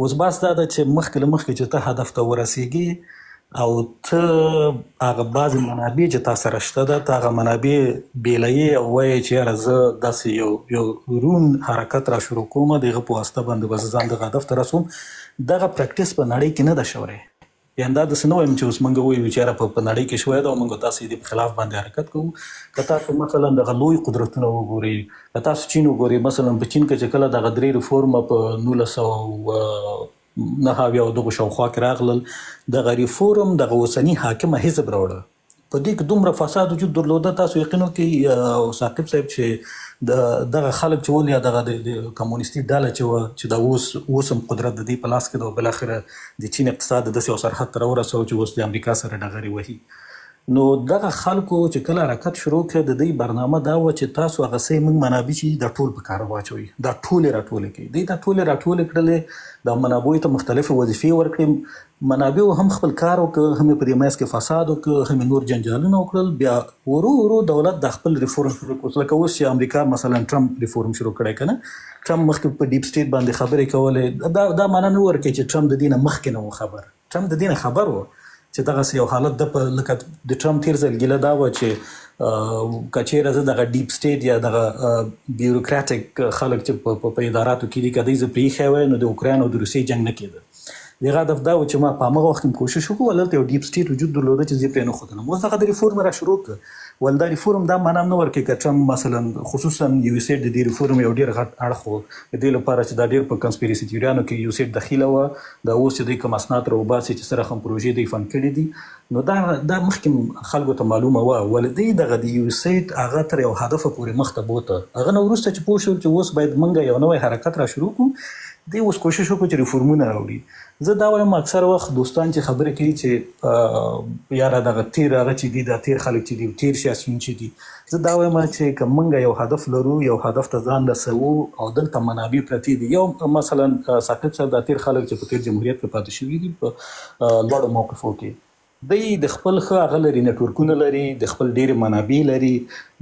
اوس بحث دا ده چې مخکې له مخکې چې ته هدف ته ورسېږې او ته هغه بعضې منابع چې تا سره شته ده ته هغه منابع بیلوې او وایې چې یاره زه داسې یو روم حرکت را شروع کوم د هغه په واسطه باندې به زه ځان دغه هدف ته رسوم. دغه پریکټس په نړۍ کې نه ده شوی. یعنې دا داسې نه وایم چې اوس موږ ووایو چې یاره په نړۍ کې شوی ده او موږ تاسې دې په خلاف باندې حرکت کوو. که تاسو مثلا دغه لوی قدرتونه وګورئ، که تاسو چین وګورئ، مثلا په چین کې چې کله دغه 3 ریفورمه په 1909 او دغو شاوخوا کې راغلل دغه ریفورم دغه اوسني حاکمه حزب راوړه. په دې کې دومره فساد وجود درلوده. تاسو یقین وکړئ ثاقب صاحب چې دغه خلک چې ول یا دغه د کمونیستي ډله چې وه چې دا اوس هم قدرت د دې په لاس کې ده او بالاخره د چین اقتصاد داسې یو سرحد ته راورسوه چې اوس د امریکا سره ډغرې وهي. نو دغه خلکو چې کله حرکت شروع کړ د دوی برنامه دا وه چې تاسو هغه څه موږ منابع چې دا ټول په کار واچوئ، دا ټولې راټولې کړئ. دوی دا ټولې راټولې کړلې، دا منابعو ته مختلفې وظیفې ورکړې. منابعو هم خپل کار وکړه، هم یې په دې منځ کې فساد وکړه، هم یې نور جنجالونه وکړل. بیا ورو ورو دولت د خپل ریفورم شروع کړ. لکه اوس چې امریکا مثلا ټرمپ ریفورم شروع کړی که نه، ټرمپ مخکې په ډیپ سټیټ باندې خبرې کولې. دا معنا نه ورکوي چې ټرمپ د دې نه مخکې نه و خبر. ټرمپ د دې نه خبر و چې دغسې یو حالت ده. په لکه د ټرمپ تېر ځل ګیله دا وه چې که چېرې زه دغه ډیپ سټیټ یا دغه بیوروکراتیک خلک چې په اداراتو کې دي که دوی زه پرېښی وای نو د اوکراین او د روسیې جنګ نه کېده. د هغه هدف دا و چې ما په همغه وخت کې کوشش وکړو ول دلته یو ډیپ سټیټ وجود درلوده چې زه پرې نه ښودلم. اوس دغه د ریفورم را شروع کړه. ول دا ریفورم دا معنا نه ورکوي که ټرمپ مثلا خصوصا یو سیټ د دې ریفورم یو ډېر غټ اړخ و د دې لپاره چې دا ډېر په کنسپیرسي تیوریانو کې یو سیټ دخیله وه. دا اوس چې دوی کوم اسناد راوباسي چې سره هم پروژې دوی فند کړي دي نو دا مخکې خلکو ته معلومه وه. ول دوی دغه د یو سیټ هغه تر یو هدفه پورې مخته بوته. هغه نه وروسته چې پوه شول چې اوس باید موږ یو نوی حرکت را شروع کړو دوی اوس کوشش وکړو چې ریفورمونه راوړي. زه دا وایم اکثر وخت دوستان چې خبرې کوي چې یاره دغه تیر هغه چې دي دا تیر خلک چې دي تیر سیاسیون چې دي، زه دا وایم چې که موږ یو هدف لرو یو هدف ته ځان رسوو او دلته منابع پرتې دي. یو مثلا ثاقب صاحب دا تیر خلک چې په تیر جمهوریت کې پاتې شوي دي په لوړو موقفو کې دوی د خپل ښه هغه لري نټورکونه لري د خپل ډېرې منابع لري.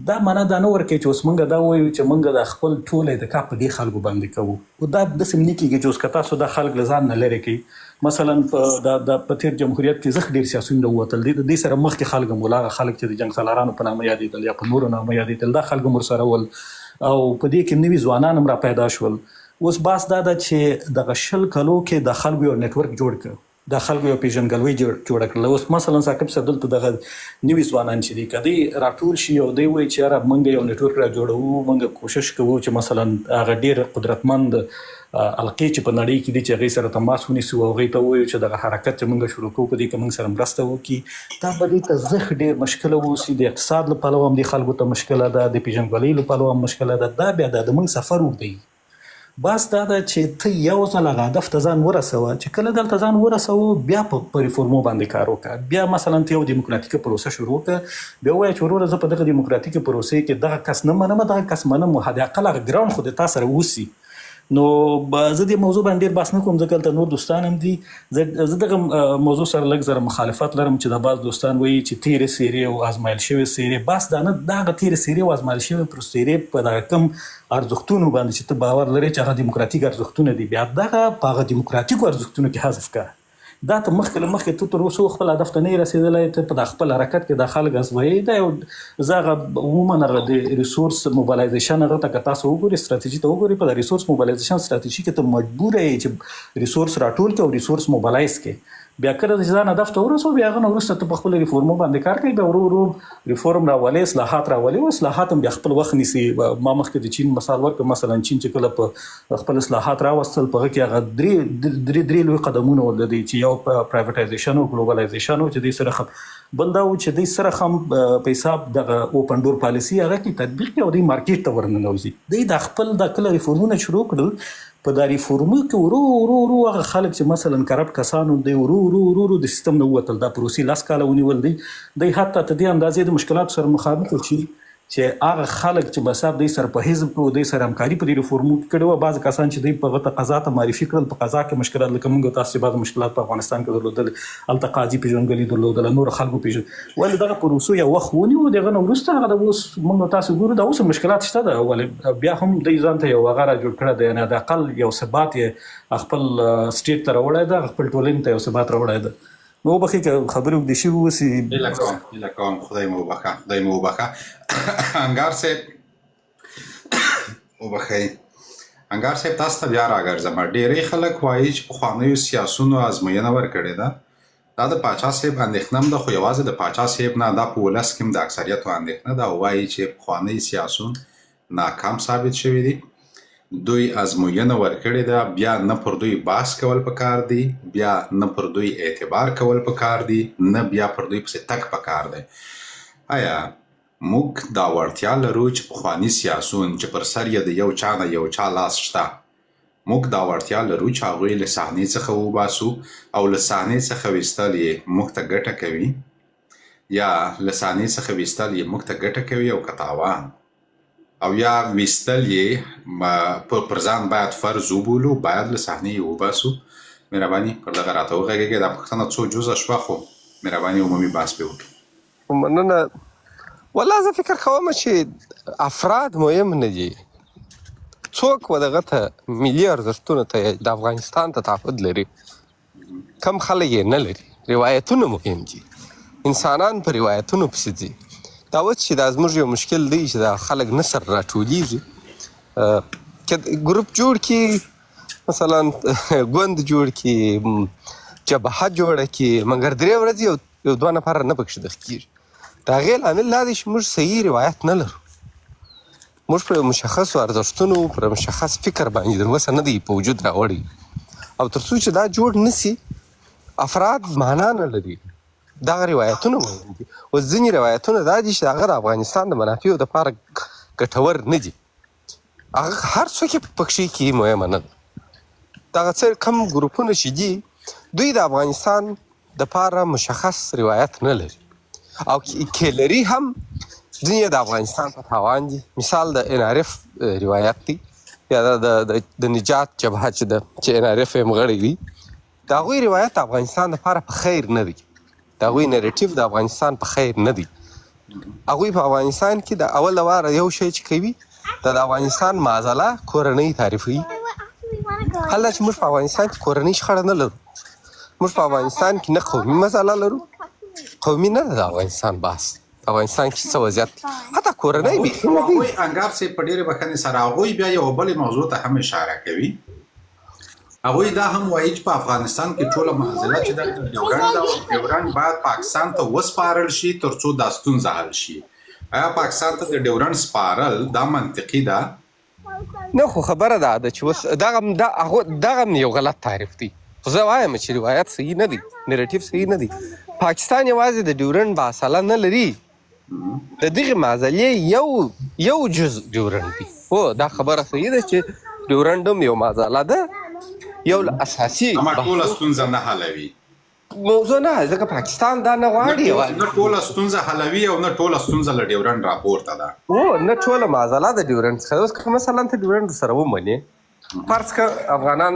دا معنا دا نه ورکوي چې اوس موږ دا وایو چې موږ د خپل ټول اعتکاف په دې خلکو باندې کوو. او دا داسې نه کېږي چې اوس که تاسو دا خلک له ځان نه لرې کوي. مثلا په تیر جمهوریت کې زښت ډېر سیاسیون راووتل. د دې سره مخکې خلک هم ول، هغه خلک چې د جنګ سالارانو په نامه یادېدل یا په نورو نامه یادېدل، دا خلک هم ورسره ول او په دې کې نوي ځوانان هم را پیدا شول. اوس بحث دا ده چې دغه 20 کلو کې د خلکو یو نیټورک جوړ کړ، د خلکو یو پیژندګلوي جوړه کړله. اوس مثلا ثاقب صاحب دلته دغه نوي ځوانان چې دي که دوی راټول شي او دوی وایي چې یاره موږ یو نیټورک را جوړوو، موږ کوشش کوو چې مثلا هغه ډېر قدرتمند حلقې چې په نړۍ کې دي چې هغوی سره تماس ونیسو او هغوی ته ووایو چې دغه حرکت چې موږ شروع کوو په دې کې موږ سره مرسته وکړي. دا به دې ته زښت ډېر مشکله واوسي. د اقتصاد له پلوه هم دې خلکو ته مشکله ده، د پیژندګلوۍ له پلوه هم مشکله ده. دا بیا د موږ سفر اوږدوي. بس دا ده چې ته یو ځل هغه هدف ته ځان ورسوه چې کله دلته ځان ورسوه بیا په ریفورمو باندې کار وکړه. بیا مثلا ته یو دیموکراتیکه پروسه شروع کړه، بیا ووایه چې وروره زه په دغه دیموکراتیکه پروسې کې دغه کس نه منم، دغه کس منم، حداقل هغه ګراوند خو د تا سره اوسي. نو زه دې موضوع باندې ډېر بحث نه کوم ځکه هلته نور دوستان هم دي. زه دغه موضوع سره لږ زره مخالفت لرم چې دا بعض دوستان وایي چې تېرې څېرې او ازمایل شوې څېرې. بس دا نه، دا هغه تېرې څېرې او ازمایل شوې څېرې په دغه کوم ارزښتونو باندې چې ته باور لرې چې هغه دیموکراتیک ارزښتونه دي، بیا دغه په هغه دیموکراتیکو ارزښتونو کې حذف کړه. دا ته مخکې له مخکې ته تر اوسه خپل هدف ته نه یې رسېدلی. ته په خپل حرکت کې دا خلک ازمایي. دا یو زه هغه عموما هغه د ریسورس موبلایزیشن هغه ته که تاسو وګورئ، ستراتیژي ته وګورئ، په د ریسورس موبلایزیشن ستراتیژي کې ته مجبوره یې چې ریسورس راټول کړې او ریسورس موبلایز کړې. بیا کله چې ځان هدف ته ورسوه بیا هغه نه وروسته ته په خپل ریفورمو باندې کار کوي. بیا ورو ورو ریفورم راولې، اصلاحات راولې او اصلاحات هم بیا خپل وخت نیسي. ما مخکې د چین مثال ورکړ. مثلا چین چې کله په خپل اصلاحات راوستل په هغه کې هغه درې لوی قدمونه ولدي چې یو په پرایویټایزیشن او ګلوبلایزیشن او چې دوی سره بل دا و چې دوی سره هم په حساب دغه اوپن ډور پالیسي هغه کې تطبیق کړي او دوی مارکیټ ته ورننوځي. دوی د خپل د کله ریفورمونه شروع کړل په دا ریفورمو کې ورو هغه خلک چې مثلا کرپټ کسانو دی ورو د سیستم نه ووتل. دا پروسې 10 کاله ونیول دی حتی تر دې اندازې د مشکلاتو سره مخامخ شي چې هغه خلک چې بس دوی سره په حزب او دوی سره همکاري په دې ریفورمو کې کړې وه. بعضې کسان چې دوی په هغه قضا ته معرفي کړل، په قضا کې مشکلات لکه موږ تاسو چې بعض مشکلات په افغانستان کې درلودل، هلته قاضي پېژندګلي درلودله، نورو خلکو ولې دغه پروسو یو وخت ونیو. د هغه نه وروسته هغه د اوس موږ تاسو ګورو دا اوس مشکلات شته ده، ولې بیا هم دوی ځان ته یو هغه را جوړ کړی دی، یعنې حداقل یو ثبات یې خپل سټیټ ته راوړی ده، خپل ټولنې ته یو ثبات راوړی ده. نو وبخښئ که خبرې اوږدې شوي اوسي. هیله کوم خدای مو وبخښه. انګار صاحب وبخښئ، انګار صاحب تاسو ته بیا راګرځم. ډېری خلک وایي چې پخوانیو سیاسونو ازموینه ورکړې ده. دا د پاچا صاحب اندېښنه هم ده، خو یوازې د پاچا صاحب نه، دا په ولس کې هم د اکثریتو اندېښنه ده، او وایي چې پخوانی سیاسون ناکام ثابت شوي دي. دوی ازموینه ورکړې ده، بیا نه پر دوی بحث کول پکار دي، بیا نه پر دوی اعتبار کول پکار دي، نه بیا پر دوی پسې تک پکار دی. آیا موږ دا وړتیا لرو چې پخواني سیاسون چې پر سر یې د یو چا نه یو چا لاس شته، موږ دا وړتیا لرو چې هغوی له صحنې څخه وباسو او له صحنې څخه ویستل یې موږ ته ګټه کوي، یا له صحنې څخه ویستل یې موږ ته ګټه کوي او که تاوان، او یا ویستل یې پر ځان باید فرض وبولو، باید له صحنې یې وباسو. مهرباني پر دغه راته وغږېږئ. دا پوښتنه څو جزه شوه، خو مهرباني عمومي بحث پرې وکړو. مننه. والله زه فکر کوم چې افراد مهم نه دي، څوک و دغه ته ملي ارزښتونو ته د افغانستان ته تعهد لري، کم خلک یې نه لري. روایتونه مهم دي، انسانان په روایتونو پسې ځي. دا اوس چې دا زموږ یو مشکل دی چې دا خلک نه سره راټولیږي، که ګروپ جوړ کړي، مثلا ګوند جوړ کړي، جبهه جوړه کړي، مګر 3 ورځې یو 2 نفر نه پکښې دخ کېږي. د هغې لامل دا دی چې موږ صحیح روایت نه لرو. موږ پر مشخصو ارزښتونو، پر مشخص فکر باندې تر اوسه نه دی په وجود راوړی، او تر څو چې دا جوړ نسي افراد معنا نه لري. دغه روایتونه مهم دي. اوس ځینې روایتونه دا دي چې هغه د افغانستان د منافعو دپاره ګټور نه دي، هغه هر څوک یې پکښې کې مهمه نه ده. دغه څه کم ګروپونه چې دي دوی د افغانستان دپاره مشخص روایت نه لري، او که لري هم ځینې د افغانستان په تاوان دي. مثال د NRF روایت دی، یا د نجات جبهه چې NRF یې غړی وي، د هغوی روایت د افغانستان دپاره په خیر نه دی، د هغوی نریټیو د افغانستان په خیر نه دی. هغوی په افغانستان کې د اول واره یو شی چې کوي د افغانستان معضله کورنۍ تعریفوي. هله چې موږ په افغانستان کې کورنۍ شخړه نه لرو، موږ په افغانستان کې نه قومي مسله لرو، قومي نه ده د افغانستان بحث. افغانستان کې څه وضعیت حتی کورنۍ بیخي نه دي. انګار صاحب په ډېرې بښنې سره هغوی بیا یوه بلې موضوع ته هم اشاره کوي. هغوی دا هم وایي چې په افغانستان کې ټوله معضله چې ده ډیورنډ ده، ډیورنډ باید پاکستان ته وسپارل شي تر څو دا ستونزه حل شي. آیا پاکستان ته د ډیورنډ سپارل دا منطقي ده؟ نه، خو خبره دا ده چې اوس دغه یو غلط تعریف دی. خو زه وایم چې روایت صحیح نه دی، نریټیو صحیح نه دی. پاکستان یوازې د ډیورنډ مسله نه لري، د دغې معضلې یو جز ډیورنډ دی. هو دا خبره صحیح ده چې ډیورنډ هم یو معضله ده، یو اساسي اما ټوله ستونزه نه حلوي. موضوع نه، ځکه پاکستان دا نه غواړي. نه ټوله ستونزه حلوي او نه ټوله ستونزه له ډیورنډ راپورته ده. نه ټوله معضله د ډیورنډ څخه. اوس که مثلا ته ډیورنډ سره ومنې، فرض که افغانان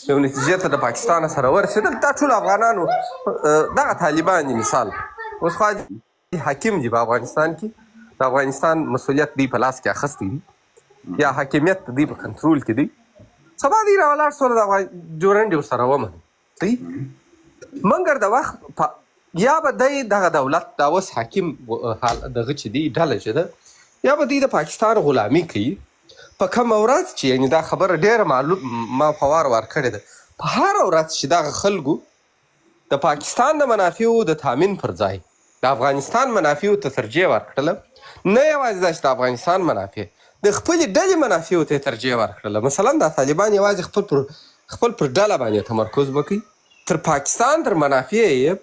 یو نتیجې ته د پاکستان سره ورسېدل، دا ټول افغانانو دغه طالبان دي مثال. اوس خو حاکم دي په افغانستان کې، د افغانستان مسؤلیت دوی په لاس کې اخیستی دي، یا حاکمیت دوی په کنټرول کې دی. سبا دوی راولاړ سول د ډیورنډ ورسره ومني، مګر د وخت یا به دی دغه دولت دا اوس حاکم دغه چې دی ډله چې ده، یا به دوی د پاکستان غلامي کوي. په کومه ورځ چې یعنې دا خبره ډېره معلوم ما په وار کړې ده، په هره ورځ چې دغه خلکو د پاکستان د منافعو د تامین پر ځای د افغانستان منافعو ته ترجیح ورکړله، نه یوازې دا چې د افغانستان منافع، د خپلې ډلې منافعو ته یې ترجیح ورکړله. مثلا دا طالبان یوازې خپل پر ډله باندې تمرکز وکړي، تر پاکستان تر منافع یې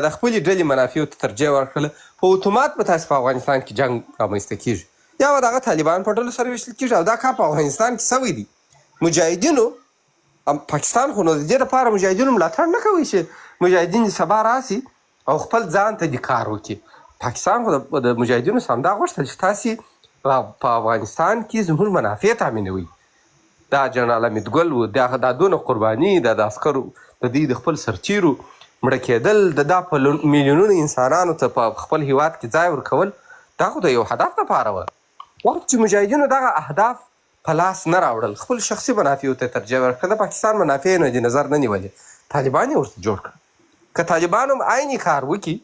د خپلې ډلې منافعو ته ترجیح ورکړله، په اتومات به تاسې په افغانستان کې جنګ رامنځته کېږي، یا به دغه طالبان په ډلو سره ویشتل کېږي. او دا کار په افغانستان کې سوی دی. مجاهدینو پاکستان خو نو د دې لپاره مجاهدینو ملاتړ نه کوي چې مجاهدین سبا راسي او خپل ځان ته د کار وکړي. پاکستان خو د مجاهدینو سم دا غوښتل چې تاسې په افغانستان کې زموږ منافع تامینوي. دا جنرال حمید ګل و، دا دونه قرباني، دا د عسکرو د دوی د خپل سرتیرو مړه کېدل، دا په میلیونونو انسانانو ته په خپل هیواد کې ځای ورکول، دا خو د یو هدف لپاره وه. وخت چې مجاهدینو دغه اهداف په لاس نه راوړل، خپل شخصي منافعو ته ترجیح ورکړه، د پاکستان منافع یې د نظر نه نیولې، طالبان یې ورته جوړ کړه. که طالبان هم عیني کار وکړي،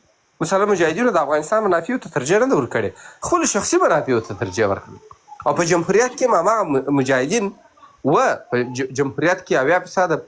مثلا مجاهدینو د افغانستان منافعو ته ترجیح نه ده ورکړې، خپلو شخصي منافعو ته ترجیح ورکړه. او په جمهوریت کې هم هماغه مجاهدین و، په جمهوریت کې 80%